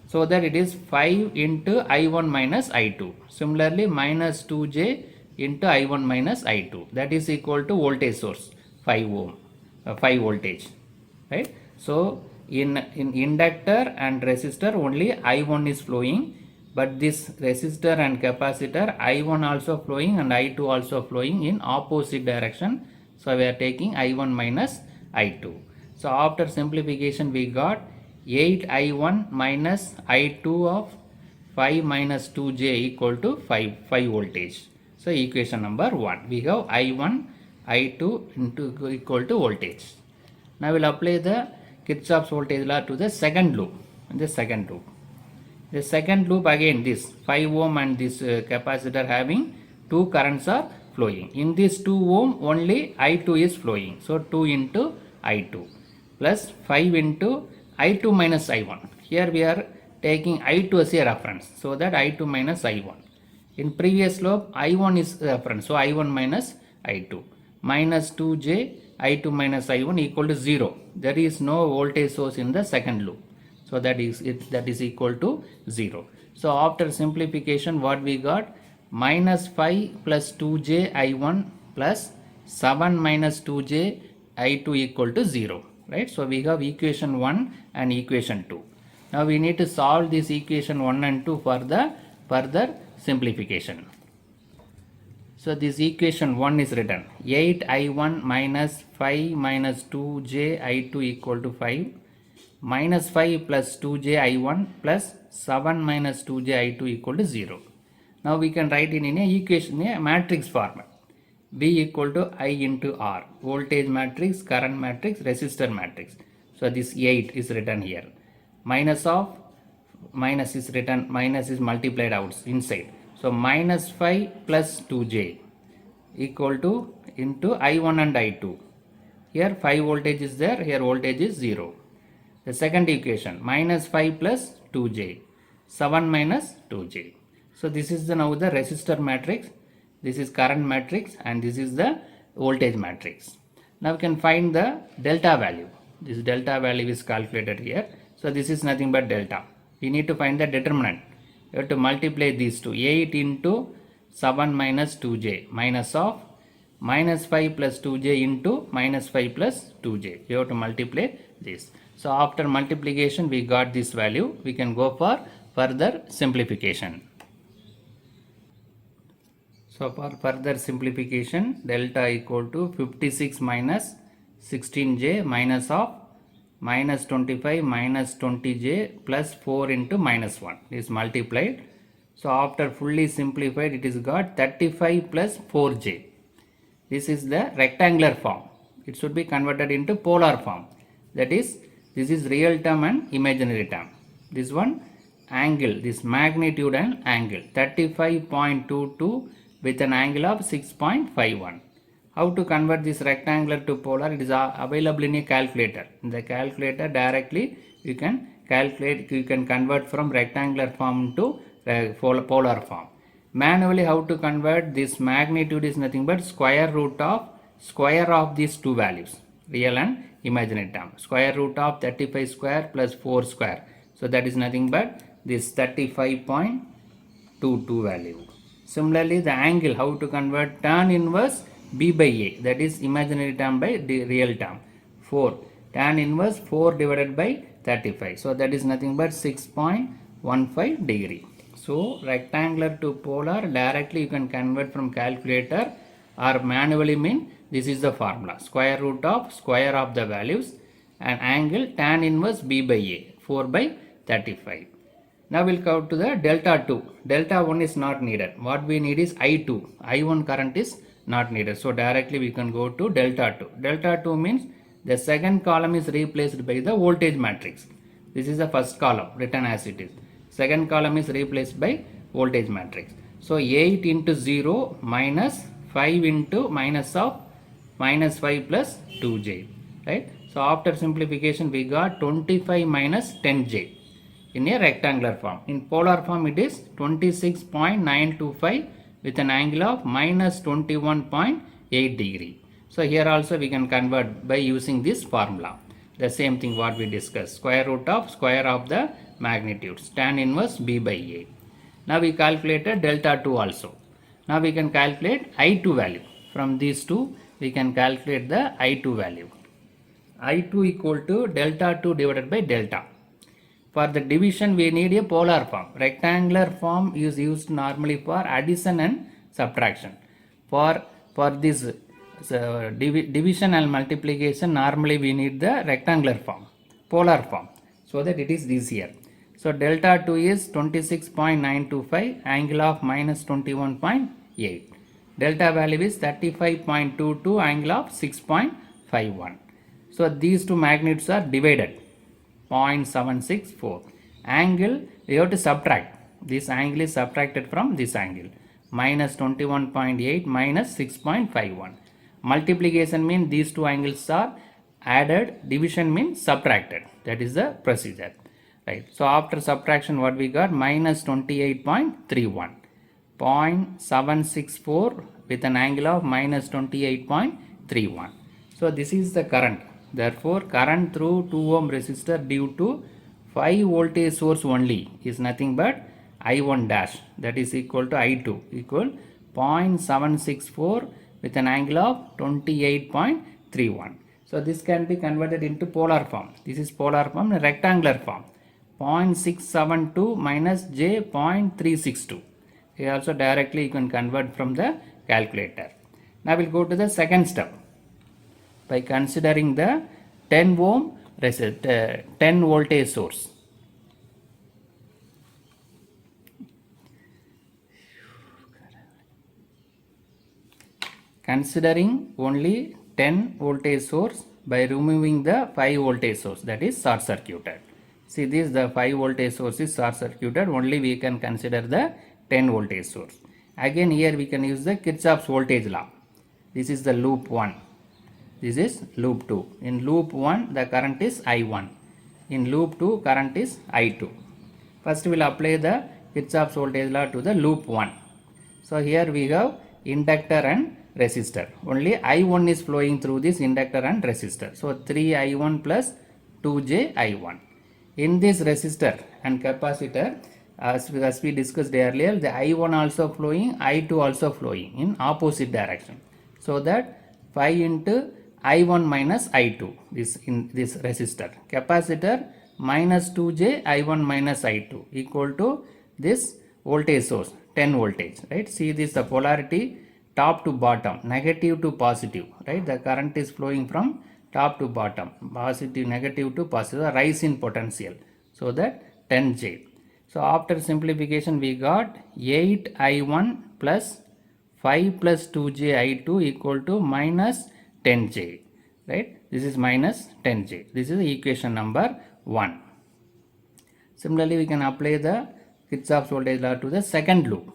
So that it is 5 into I1 minus I2. Similarly, minus 2J into I1 minus I2. That is equal to voltage source 5 ohm, 5 voltage. Right? So in inductor and resistor only I1 is flowing, but this resistor and capacitor I1 also flowing and I2 also flowing in opposite direction. So we are taking I1 minus I2. So after simplification we got 8I1 minus I2 of 5 minus 2J equal to 5 voltage. So equation number 1. We have I1, I2 into equal to voltage. Now we will apply the Kirchhoff's voltage law to the second loop. The second loop again this 5 ohm and this capacitor having two currents are flowing. In this 2 ohm only I2 is flowing. So 2 into I2 plus 5 into I2 minus I1. Here we are taking I2 as a reference. So that I2 minus I1. In previous loop I1 is reference. So I1 minus I2. Minus 2J I2 minus I1 equal to 0. There is no voltage source in the second loop. So that is equal to 0. So after simplification what we got? Minus 5 plus 2J I1 plus 7 minus 2J I2 equal to 0. Right? So we have equation 1 and equation 2. Now we need to solve this equation 1 and 2 for the further simplification. So this equation 1 is written 8I1 minus 5 minus 2J I2 equal to 5 minus 5 plus 2J I1 plus 7 minus 2J I2 equal to 0. Now we can write in a equation in a matrix format. B equal to I into R. Voltage matrix, current matrix, resistor matrix. So this 8 is written here. Minus is written, minus is multiplied out inside. So minus 5 plus 2J equal to into I1 and I2. Here 5 voltage is there, here voltage is 0. The second equation, minus 5 plus 2j, 7 minus 2j. So this is now the resistor matrix, this is current matrix, and this is the voltage matrix. Now we can find the delta value. This delta value is calculated here. So this is nothing but delta. We need to find the determinant. You have to multiply these two. 8 into 7 minus 2j minus of minus 5 plus 2j into minus 5 plus 2j. You have to multiply this. So after multiplication we got this value. We can go for further simplification. So for further simplification, delta equal to 56 minus 16j minus of minus 25 minus 20j plus 4 into minus 1 is multiplied. So after fully simplified, it is got 35 plus 4j. This is the rectangular form. It should be converted into polar form. That is, this is real term and imaginary term. This one angle, this magnitude and angle, 35.22 with an angle of 6.51. How to convert this rectangular to polar? It is available in a calculator. In the calculator directly you can calculate, you can convert from rectangular form to polar form. Manually how to convert this magnitude is nothing but square of these two values, real and imaginary term. Square root of 35 square plus 4 square. So that is nothing but this 35.22 value. Similarly the angle, how to convert tan inverse b by a, that is imaginary term by the real term. 4 tan inverse 4 divided by 35. So that is nothing but 6.15 degree. So rectangular to polar directly you can convert from calculator or manually mean this is the formula, square root of the values and angle tan inverse b by a, 4 by 35. Now we'll come to the delta 2. Delta 1 is not needed. What we need is I2. I1 current is not needed. So directly we can go to delta 2. Delta 2 means the second column is replaced by the voltage matrix. This is the first column written as it is. Second column is replaced by voltage matrix. So 8 into 0 minus 5 into minus of minus 5 plus 2j. Right? So after simplification we got 25 minus 10j. In a rectangular form. In polar form it is 26.925 with an angle of minus 21.8 degree. So here also we can convert by using this formula. The same thing what we discussed. Square of the magnitudes. Tan inverse b by a. Now we calculated delta 2 also. Now we can calculate I2 value. From these two we can calculate the I2 value. I2 equal to delta 2 divided by delta. For the division we need a polar form. Rectangular form is used normally for addition and subtraction. For this division and multiplication normally we need the rectangular form, polar form, so that it is easier. So delta 2 is 26.925, angle of minus 21.8. Delta value is 35.22, angle of 6.51. So these two magnitudes are divided. 0.764. Angle you have to subtract. This angle is subtracted from this angle. Minus 21.8 minus 6.51. Multiplication means these two angles are added. Division means subtracted. That is the procedure. Right. So after subtraction what we got? Minus 28.31. 0.764 with an angle of minus 28.31. So this is the current. Therefore, current through 2 ohm resistor due to 5 voltage source only is nothing but I1 dash, that is equal to I2 equal 0.764 with an angle of 28.31. So this can be converted into polar form. This is polar form, rectangular form. 0.672 minus j 0.362. Here also directly you can convert from the calculator. Now we'll go to the second step. By considering the 10 ohm 10 voltage source. Considering only 10 voltage source by removing the 5 voltage source, that is short circuited. See this, the 5 voltage source is short circuited, only we can consider the 10 voltage source. Again here we can use the Kirchhoff's voltage law. This is the loop 1. This is loop 2. In loop 1, the current is I1. In loop 2, current is I2. First, we will apply the Kirchhoff's voltage law to the loop 1. So, here we have inductor and resistor. Only I1 is flowing through this inductor and resistor. So, 3I1 plus 2jI1. In this resistor and capacitor, as we discussed earlier, the I1 also flowing, I2 also flowing in opposite direction. So that 5 into I1 minus I2, this in this resistor. Capacitor minus 2j I1 minus I2 equal to this voltage source, 10 voltage, right? See this, the polarity top to bottom, negative to positive, right? The current is flowing from top to bottom, positive, negative to positive, rise in potential. So that 10J. So after simplification, we got 8I1 plus 5 plus 2j I2 equal to minus 10J, right? This is minus 10J. This is equation number 1. Similarly, we can apply the Kirchhoff's voltage law to the second loop.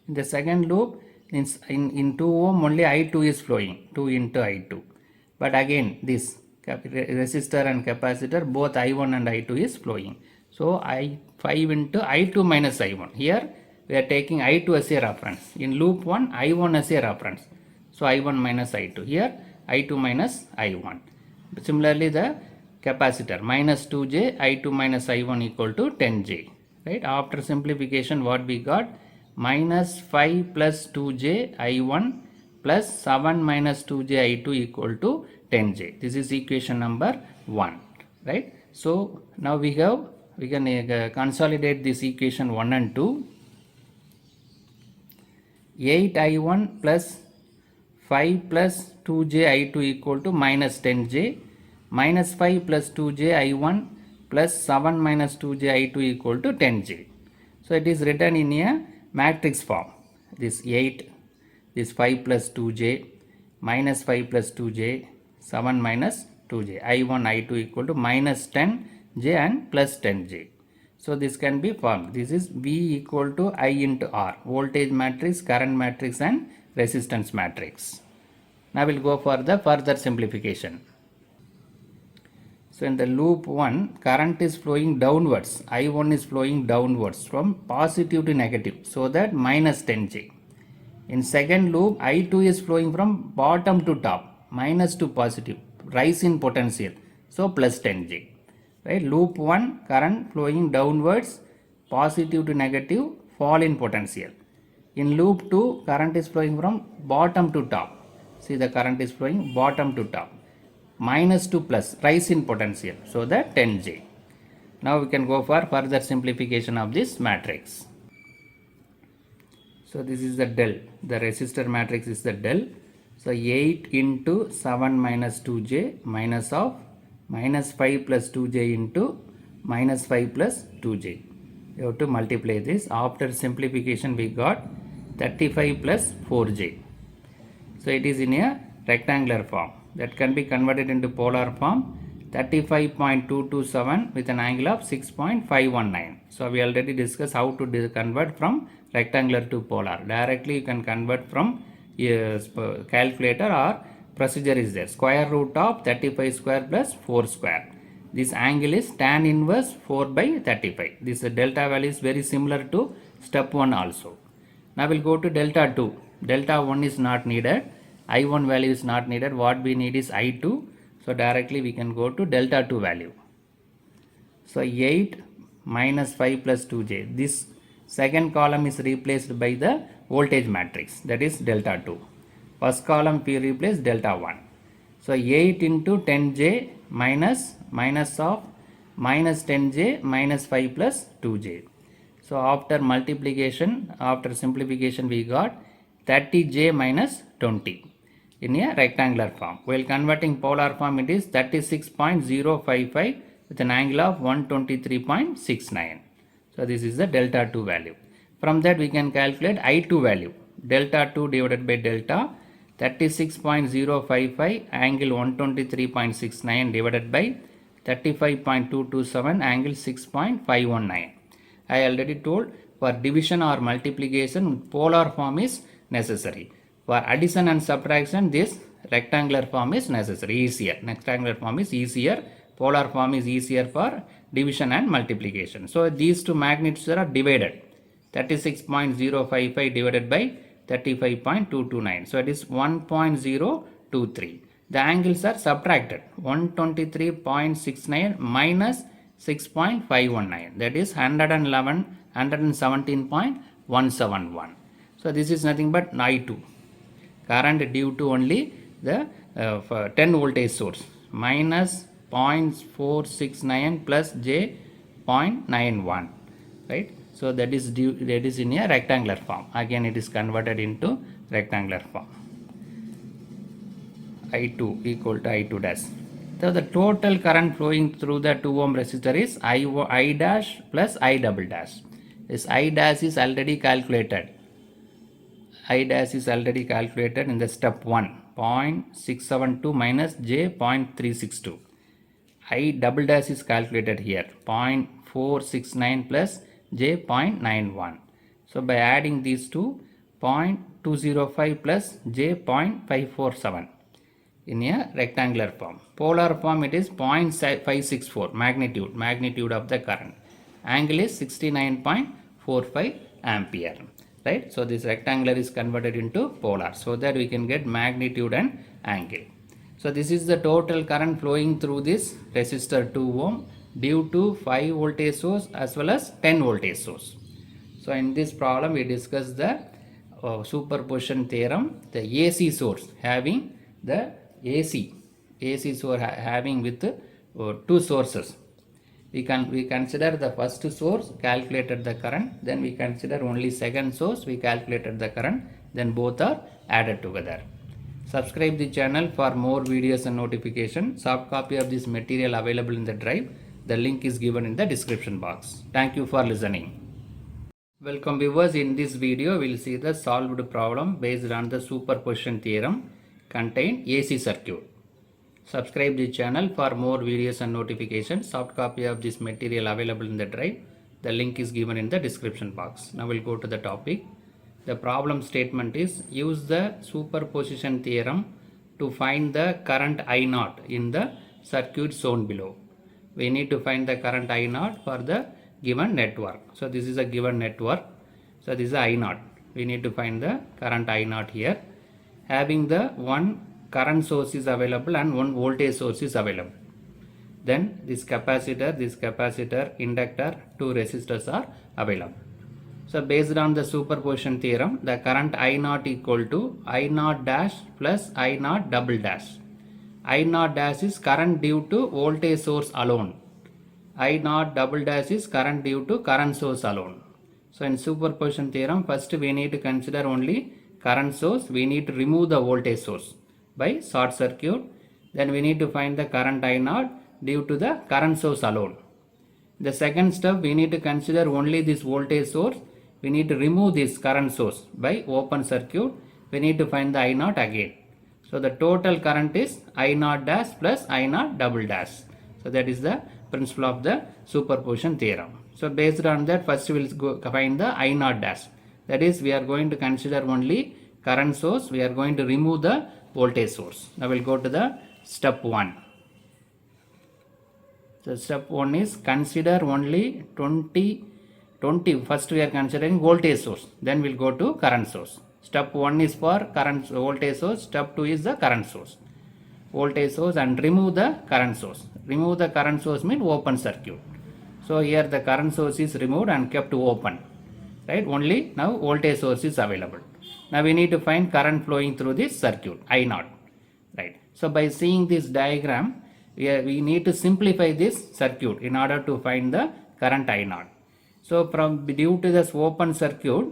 In the second loop, in 2 ohm only I2 is flowing, 2 into I2. But again, this resistor and capacitor, both I1 and I2 is flowing. So, I5 into I2 minus I1. Here, we are taking I2 as a reference. In loop 1, I1 as a reference. So, I1 minus I2. Here, I2 minus I1. Similarly, the capacitor minus 2j, I2 minus I1 equal to 10j. Right? After simplification, what we got? Minus 5 plus 2j I1 plus 7 minus 2j I2 equal to 10j. This is equation number 1. Right? So, now we can consolidate this equation 1 and 2. 8I1 plus 5 plus 2j I2 equal to minus 10j. Minus 5 plus 2j I1 plus 7 minus 2j I2 equal to 10j. So, it is written in a matrix form. This 8, this 5 plus 2j, minus 5 plus 2j, 7 minus 2j, I1, I2 equal to minus 10j and plus 10j. So, this can be formed. This is V equal to I into R, voltage matrix, current matrix and resistance matrix. Now, we will go for the further simplification. So, in the loop 1, current is flowing downwards, I1 is flowing downwards from positive to negative, so that minus 10j. In second loop, I2 is flowing from bottom to top, minus to positive, rise in potential, so plus 10j. Right? Loop 1, current flowing downwards, positive to negative, fall in potential. In loop 2, current is flowing from bottom to top. See, the current is flowing bottom to top, minus to plus, rise in potential, so that 10j. Now we can go for further simplification of this matrix. So this is the del, the resistor matrix is the del. So 8 into 7 minus 2j minus of minus 5 plus 2j into minus 5 plus 2j. You have to multiply this. After simplification, we got 35 plus 4j. So it is in a rectangular form. That can be converted into polar form, 35.227 with an angle of 6.519. So we already discussed how to convert from rectangular to polar. Directly you can convert from calculator, or procedure is there. Square root of 35 square plus 4 square. This angle is tan inverse 4 by 35. This delta value is very similar to step 1 also. Now we will go to delta 2. Delta 1 is not needed. I1 value is not needed. What we need is I2. So directly we can go to delta 2 value. So 8 minus 5 plus 2j. This second column is replaced by the voltage matrix, that is delta 2. First column we replace delta 1. So 8 into 10j minus of minus 10j minus 5 plus 2j. So after multiplication, after simplification, we got 30j minus 20 in a rectangular form. While converting polar form, it is 36.055 with an angle of 123.69. So this is the delta 2 value. From that we can calculate I2 value. Delta 2 divided by delta 36.055 angle 123.69 divided by 35.227 angle 6.519. I already told, for division or multiplication, polar form is necessary. For addition and subtraction, this rectangular form is necessary, easier. Rectangular form is easier. Polar form is easier for division and multiplication. So these two magnitudes are divided. 36.055 divided by 35.229. So it is 1.023. The angles are subtracted. 123.69 minus 6.519. That is 117.171. So this is nothing but I2. Current due to only the 10 voltage source minus 0.469 plus j 0.91, right? So that is in a rectangular form. Again it is converted into rectangular form. I2 equal to I2 dash. So the total current flowing through the 2 ohm resistor is I dash plus I double dash. This I dash is already calculated. I dash is already calculated in the step 1, 0.672 minus j 0.362. I double dash is calculated here, 0.469 plus j 0.91. So by adding these two, 0.205 plus j 0.547 in a rectangular form. Polar form it is 0.564 magnitude of the current. Angle is 69.45 ampere. Right? So this rectangular is converted into polar so that we can get magnitude and angle. So this is the total current flowing through this resistor 2 ohm due to 5 voltage source as well as 10 voltage source. So in this problem we discussed the superposition theorem, the AC source having the AC source having with two sources. We consider the first source, calculated the current, then we consider only second source, we calculated the current, then both are added together. Subscribe the channel for more videos and notification. Soft copy of this material available in the drive. The link is given in the description box. Thank you for listening. Welcome viewers. In this video we will see the solved problem based on the superposition theorem contained AC circuit. Subscribe the channel for more videos and notifications. Soft copy of this material available in the drive. The link is given in the description box. Now we'll go to the topic. The problem statement is use the superposition theorem to find the current I0 in the circuit shown below. We need to find the current I0 for the given network. So this is a given network. So this is I0. We need to find the current I0 here. Having the one current source is available and one voltage source is available. Then this capacitor, inductor, two resistors are available. So based on the superposition theorem, the current I0 equal to I0 dash plus I0 double dash. I0 dash is current due to voltage source alone. I0 double dash is current due to current source alone. So in superposition theorem, first we need to consider only current source. We need to remove the voltage source by short circuit. Then we need to find the current I0 due to the current source alone. The second step, we need to consider only this voltage source. We need to remove this current source by open circuit. We need to find the I0 again. So the total current is I0 dash plus I0 double dash. So that is the principle of the superposition theorem. So based on that, first we will find the I0 dash. That is, we are going to consider only current source. We are going to remove the voltage source. Now we will go to the step 1. So step 1 is consider only 20. First we are considering voltage source. Then we will go to current source. Step 1 is for current voltage source. Step 2 is the current source. Voltage source and remove the current source. Remove the current source means open circuit. So here the current source is removed and kept open. Right? Only now voltage source is available. Now we need to find current flowing through this circuit, I0. Right. So by seeing this diagram, we need to simplify this circuit in order to find the current I0. So due to this open circuit,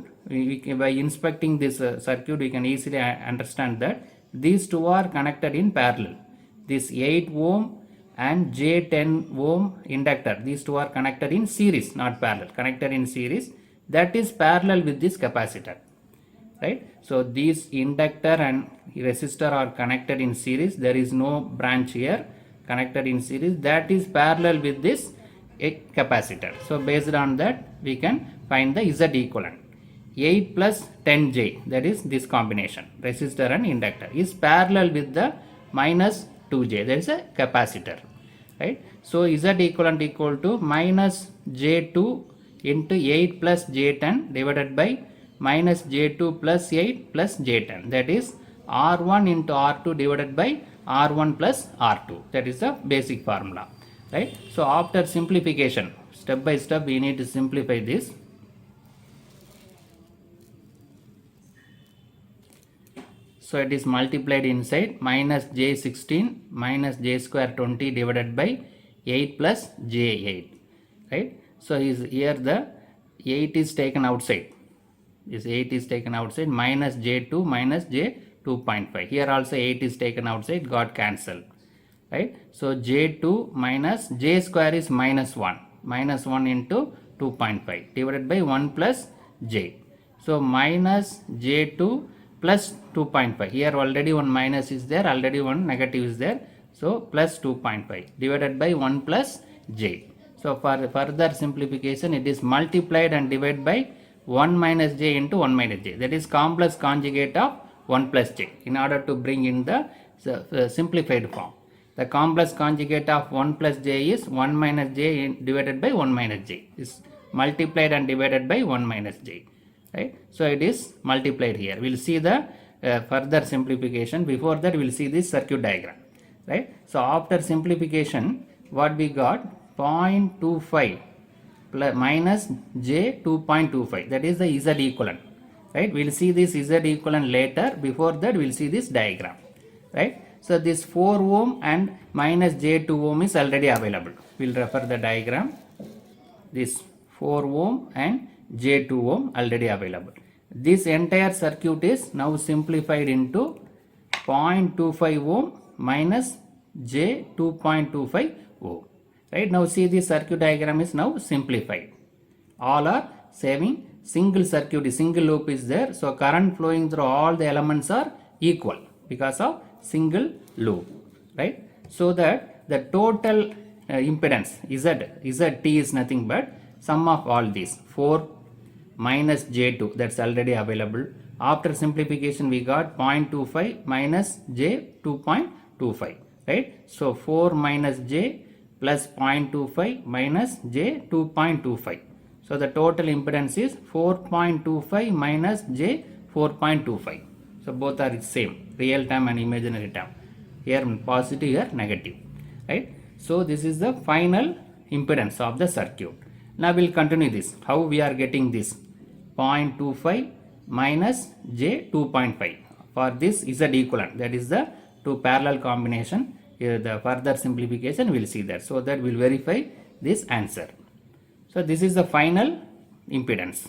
by inspecting this circuit, we can easily understand that these two are connected in parallel. This 8 ohm and J10 ohm inductor, these two are connected in series, not parallel, connected in series. That is parallel with this capacitor. Right? So these inductor and resistor are connected in series. There is no branch here, connected in series. That is parallel with this capacitor. So based on that, we can find the Z equivalent. 8 plus 10J, that is this combination, resistor and inductor, is parallel with the minus 2J, that is a capacitor, right? So Z equivalent equal to minus J2 into 8 plus J10 divided by minus J2 plus 8 plus J10, that is R1 into R2 divided by R1 plus R2, that is the basic formula, right? So after simplification, step by step we need to simplify this. So it is multiplied inside minus J16 minus J square 20 divided by 8 plus J8, right? So here the 8 is taken outside. This 8 is taken outside, minus J2 minus J2.5. Here also 8 is taken outside, got cancelled, right? So J2 minus J square is minus 1. Minus 1 into 2.5 divided by 1 plus J. So minus J2 plus 2.5. Here already one minus is there, already one negative is there. So plus 2.5 divided by 1 plus J. So for further simplification, it is multiplied and divided by 1 minus J into 1 minus J. That is complex conjugate of 1 plus J in order to bring in the simplified form. The complex conjugate of 1 plus J is 1 minus J divided by 1 minus J. Is multiplied and divided by 1 minus J. Right? So it is multiplied here. We will see the further simplification. Before that, we will see this circuit diagram. Right? So after simplification, what we got? 0.25 plus minus J 2.25. That is the Z equivalent. Right? We will see this Z equivalent later. Before that, we will see this diagram. Right? So this 4 ohm and minus J2 ohm is already available. We will refer the diagram. This 4 ohm and J2 ohm already available. This entire circuit is now simplified into 0.25 ohm minus J 2.25 ohm. Right, now see the circuit diagram is now simplified. All are saving single circuit, single loop is there. So current flowing through all the elements are equal because of single loop. Right, so that the total impedance ZT is nothing but sum of all these 4 minus J2, that's already available. After simplification we got 0.25 minus J 2.25, right? So 4 minus J plus 0.25 minus J 2.25. So the total impedance is 4.25 minus J 4.25. So both are the same, real term and imaginary term. Here positive, here negative, right? So this is the final impedance of the circuit. Now we will continue this. How we are getting this? 0.25 minus J 2.5. For this Z equivalent, that is the two parallel combination. Here the further simplification we will see that. So that we will verify this answer. So this is the final impedance.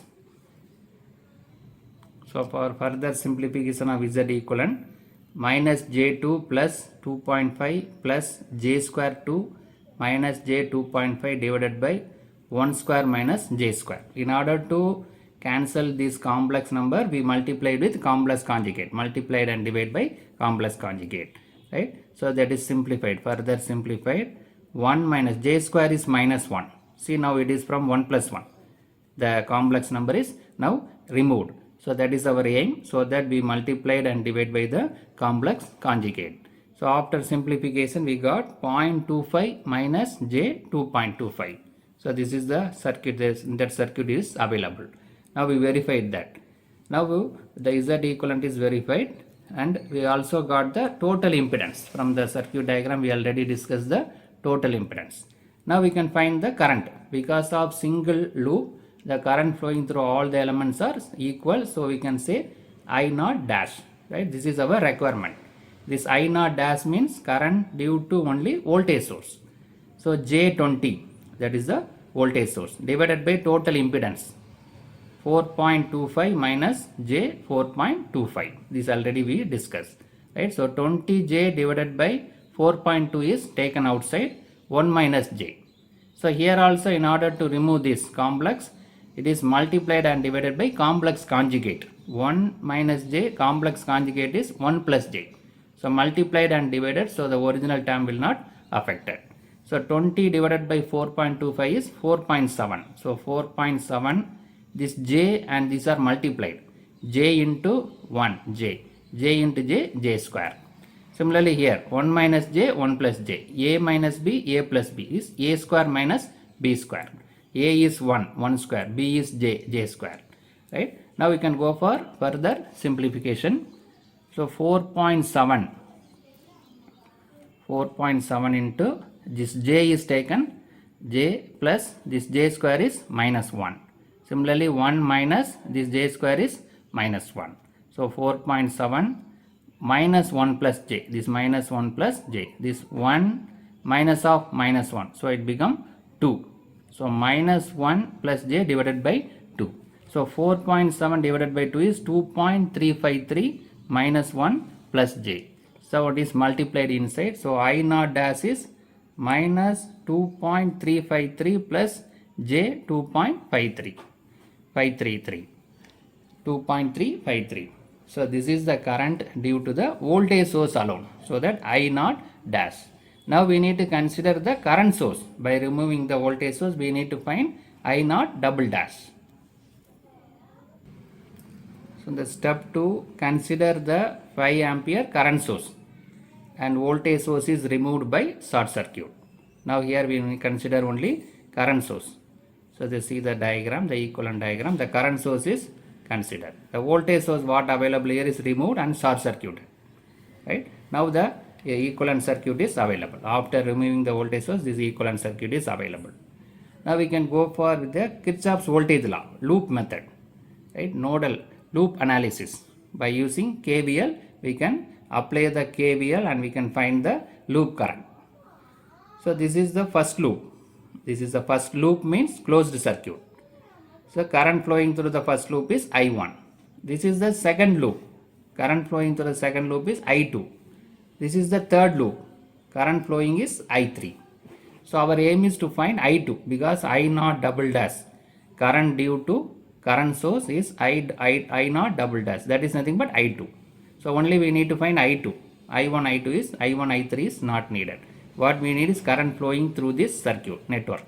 So for further simplification of Z equivalent, minus J2 plus 2.5 plus J square 2 minus J 2.5 divided by 1 square minus J square. In order to cancel this complex number, we multiplied with complex conjugate, multiplied and divided by complex conjugate, right? So that is simplified, further simplified. 1 minus J square is minus 1. See, now it is from 1 plus 1. The complex number is now removed. So that is our aim, so that we multiplied and divided by the complex conjugate. So after simplification we got 0.25 minus J 2.25. So this is the circuit, that circuit is available. Now we verified that. Now the Z equivalent is verified, and we also got the total impedance. From the circuit diagram we already discussed the total impedance. Now we can find the current. Because of single loop, the current flowing through all the elements are equal. So we can say I naught dash, right? This is our requirement. This I naught dash means current due to only voltage source. So J20, that is the voltage source, divided by total impedance 4.25 minus J 4.25. This already we discussed, right? So 20J divided by 4.2 is taken outside, 1 minus J. So here also, in order to remove this complex, it is multiplied and divided by complex conjugate. 1 minus J complex conjugate is 1 plus J. So multiplied and divided, so the original term will not affected. So 20 divided by 4.25 is 4.7. So 4.7 this j and these are multiplied. J into 1, j. J into j, j square. Similarly here, 1 minus j, 1 plus j. A minus b, a plus b is a square minus b square. A is 1, 1 square. B is j, j square. Right? Now we can go for further simplification. So 4.7 into this j is taken, j plus this j square is minus 1. Similarly 1 minus this j square is minus 1. So 4.7 minus 1 plus j, this minus 1 plus j, this 1 minus of minus 1, so it become 2. So minus 1 plus j divided by 2. So 4.7 divided by 2 is 2.353 minus 1 plus j. So it is multiplied inside. So I naught dash is minus 2.353 plus j 2.353. So this is the current due to the voltage source alone. So that I naught dash. Now we need to consider the current source. By removing the voltage source, we need to find I naught double dash. So the step 2, consider the 5 ampere current source and voltage source is removed by short circuit. Now here we will consider only current source. So they see the diagram, the equivalent diagram, the current source is considered. The voltage source what available here is removed and short circuit. Right? Now the equivalent circuit is available. After removing the voltage source, this equivalent circuit is available. Now we can go for the Kirchhoff's voltage law, loop method. Right? Nodal loop analysis. By using KVL, we can apply the KVL and we can find the loop current. So this is the first loop. This is the first loop, means closed circuit. So current flowing through the first loop is I1. This is the second loop. Current flowing through the second loop is I2. This is the third loop. Current flowing is I3. So our aim is to find I2 because I naught double dash. Current due to current source is I naught double dash. That is nothing but I2. So only we need to find I2. I1, I2 is, I1, I3 is not needed. What we need is current flowing through this circuit network.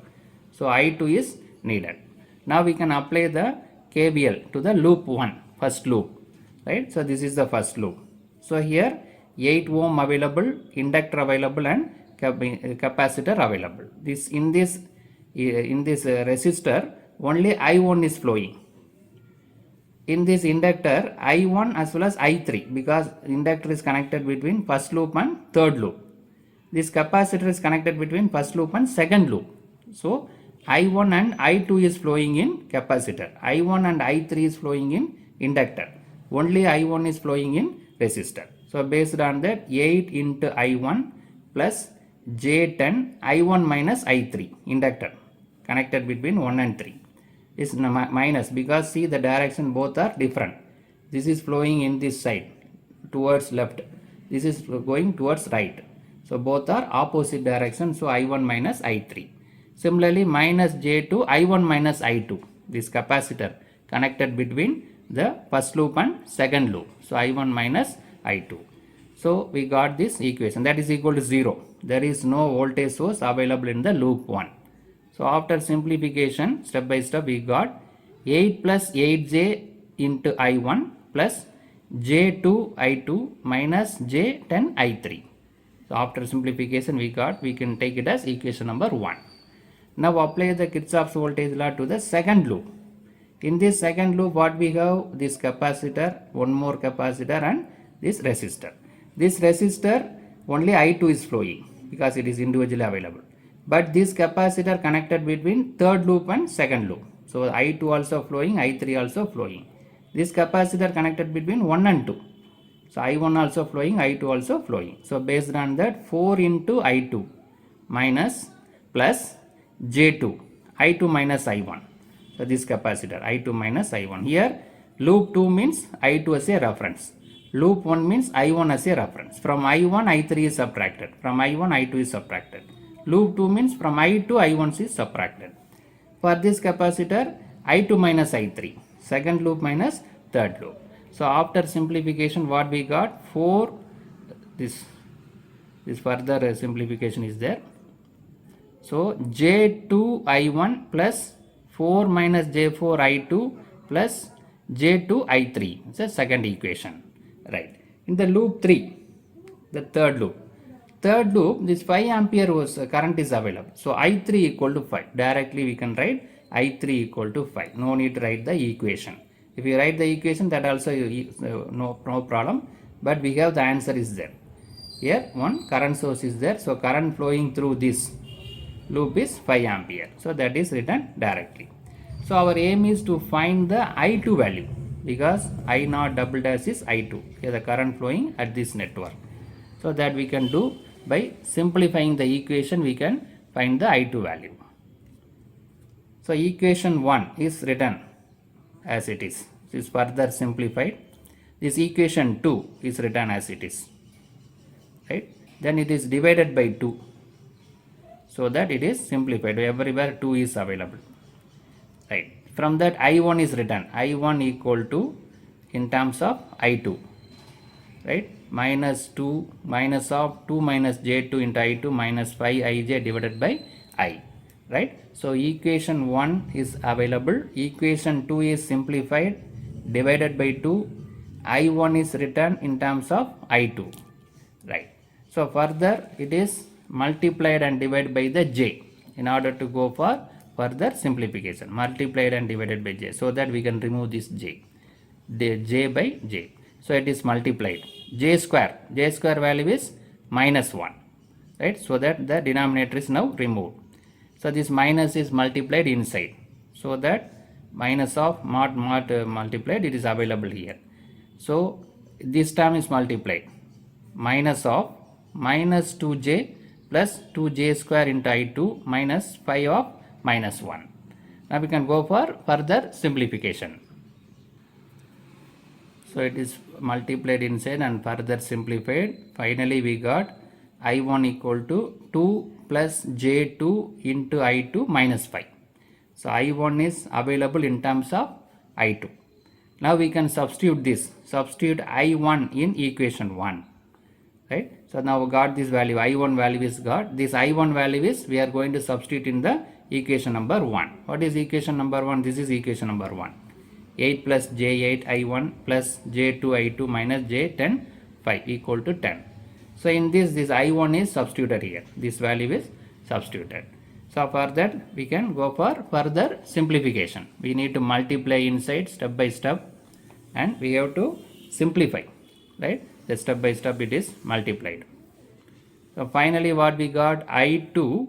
So I2 is needed. Now we can apply the KVL to the loop 1, first loop. Right? So this is the first loop. So here 8 ohm available, inductor available and capacitor available. In this resistor only I1 is flowing. In this inductor I1 as well as I3 because inductor is connected between first loop and third loop. This capacitor is connected between first loop and second loop. So I1 and I2 is flowing in capacitor. I1 and I3 is flowing in inductor. Only I1 is flowing in resistor. So based on that 8 into I1 plus J10 I1 minus I3 inductor connected between 1 and 3 is minus because see the direction both are different. This is flowing in this side towards left. This is going towards right. So both are opposite direction. So I1 minus I3. Similarly minus J2 I1 minus I2. This capacitor connected between the first loop and second loop. So I1 minus I2. So we got this equation that is equal to 0. There is no voltage source available in the loop 1. So after simplification step by step we got 8 plus 8j into I1 plus J2 I2 minus J10 I3. So after simplification we can take it as equation number 1. Now apply the Kirchhoff's voltage law to the second loop. In this second loop what we have? This capacitor, one more capacitor and this resistor. This resistor only I2 is flowing because it is individually available. But this capacitor connected between third loop and second loop. So I2 also flowing, I3 also flowing. This capacitor connected between 1 and 2. So I1 also flowing, I2 also flowing. So based on that 4 into I2 minus plus J2, I2 minus I1. So this capacitor I2 minus I1. Here loop 2 means I2 as a reference. Loop 1 means I1 as a reference. From I1 I3 is subtracted. From I1 I2 is subtracted. Loop 2 means from I2 I1 is subtracted. For this capacitor I2 minus I3. Second loop minus third loop. So after simplification what we got? 4. This further simplification is there. So J2 I1 plus 4 minus J4 I2 plus J2 I3. It's the second equation. Right. In the loop 3, the third loop, this 5 ampere was current is available. So I3 equal to 5. Directly we can write I3 equal to 5. No need to write the equation. If you write the equation, that also no problem. But we have the answer is there. Here one current source is there. So current flowing through this loop is 5 ampere. So that is written directly. So our aim is to find the I2 value, because I naught double dash is I2. Here the current flowing at this network. So that we can do by simplifying the equation, we can find the I2 value. So equation 1 is written as it is. This is further simplified. This equation 2 is written as it is. Right? Then it is divided by 2. So that it is simplified. Everywhere 2 is available. Right. From that I1 is written. I1 equal to, in terms of I2. Right. Minus 2 minus of 2 minus J2 into I2 minus 5 Ij divided by I. Right. So equation 1 is available. Equation 2 is simplified. Divided by 2. I1 is written in terms of I2. Right. So further it is multiplied and divided by the J in order to go for further simplification. Multiplied and divided by J, so that we can remove this J. The J by J. So it is multiplied. J square value is minus 1. Right. So that the denominator is now removed. So this minus is multiplied inside. So that minus of mod multiplied, it is available here. So this term is multiplied. Minus of minus 2J plus 2J square into I2 minus 5 of minus 1. Now we can go for further simplification. So it is multiplied inside and further simplified. Finally we got I1 equal to 2 plus J2 into I2 minus 5. So I1 is available in terms of I2. Now we can substitute this. Substitute I1 in equation 1. Right. So now we got this value. I1 value is got. This I1 value is we are going to substitute in the equation number 1. What is equation number 1? This is equation number 1. 8 plus J8 I1 plus J2 I2 minus J10 5 equal to 10. So in this I1 is substituted here. This value is substituted. So for that we can go for further simplification. We need to multiply inside step by step and we have to simplify. Right. The step by step it is multiplied. So finally what we got, I2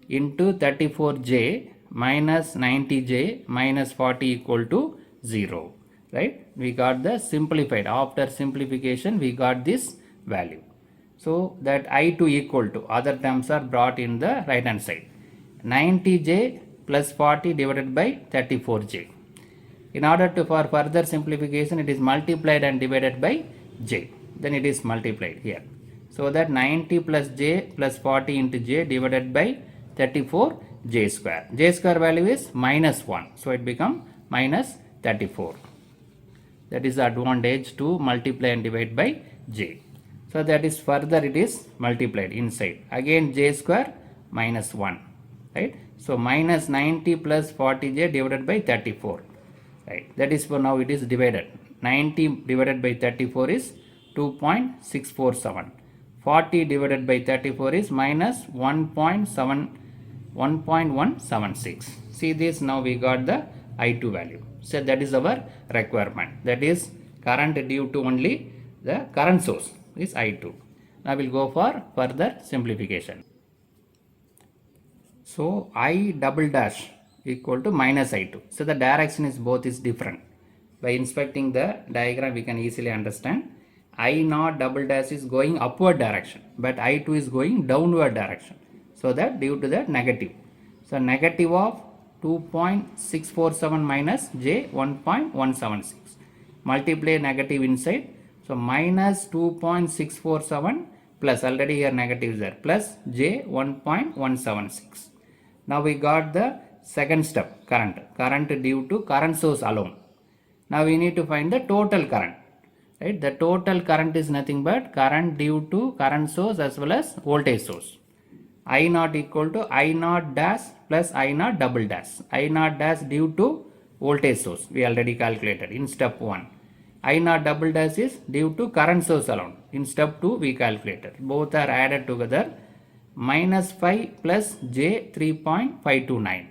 into 34J minus 90J minus 40 equal to 0. Right. We got the simplified. After simplification we got this value. So that I2 equal to, other terms are brought in the right hand side. 90J plus 40 divided by 34J. In order to for further simplification, it is multiplied and divided by J. Then it is multiplied here. So that 90 plus J plus 40 into J divided by 34 J square. J square value is minus 1. So it becomes minus 34. That is the advantage to multiply and divide by J. So that is further it is multiplied inside. Again J square minus 1. Right. So minus 90 plus 40J divided by 34. Right. That is for now it is divided. 90 divided by 34 is 2.647. 40 divided by 34 is minus 1.176. See this, now we got the I2 value. So that is our requirement. That is current due to only the current source is I2. Now we will go for further simplification. So I double dash equal to minus I2. So the direction is both is different. By inspecting the diagram we can easily understand. I naught double dash is going upward direction, but I2 is going downward direction. So that due to the negative. So negative of 2.647 minus J 1.176. Multiply negative inside. So minus 2.647 plus, already here negative is there, plus J 1.176. Now we got the second step, current due to current source alone. Now we need to find the total current. Right? The total current is nothing but current due to current source as well as voltage source. I naught equal to I naught dash plus I naught double dash. I naught dash due to voltage source, we already calculated in step 1. I naught double dash is due to current source alone. In step 2 we calculated. Both are added together, minus 5 plus j 3.529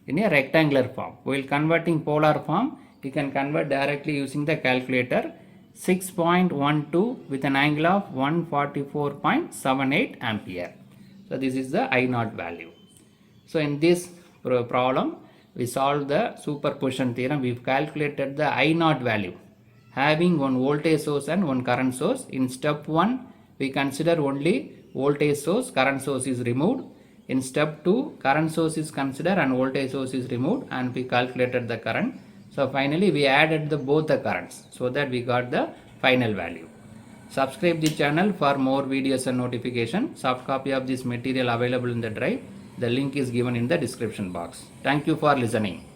in a rectangular form. While converting polar form, you can convert directly using the calculator. 6.12 with an angle of 144.78 ampere. So this is the I naught value. So in this problem, we solved the superposition theorem. We've calculated the I naught value having one voltage source and one current source. In step 1, we consider only voltage source, current source is removed. In step 2, current source is considered and voltage source is removed, and we calculated the current. So finally we added both the currents so that we got the final value. Subscribe the channel for more videos and notification. Soft copy of this material available in the drive. The link is given in the description box. Thank you for listening.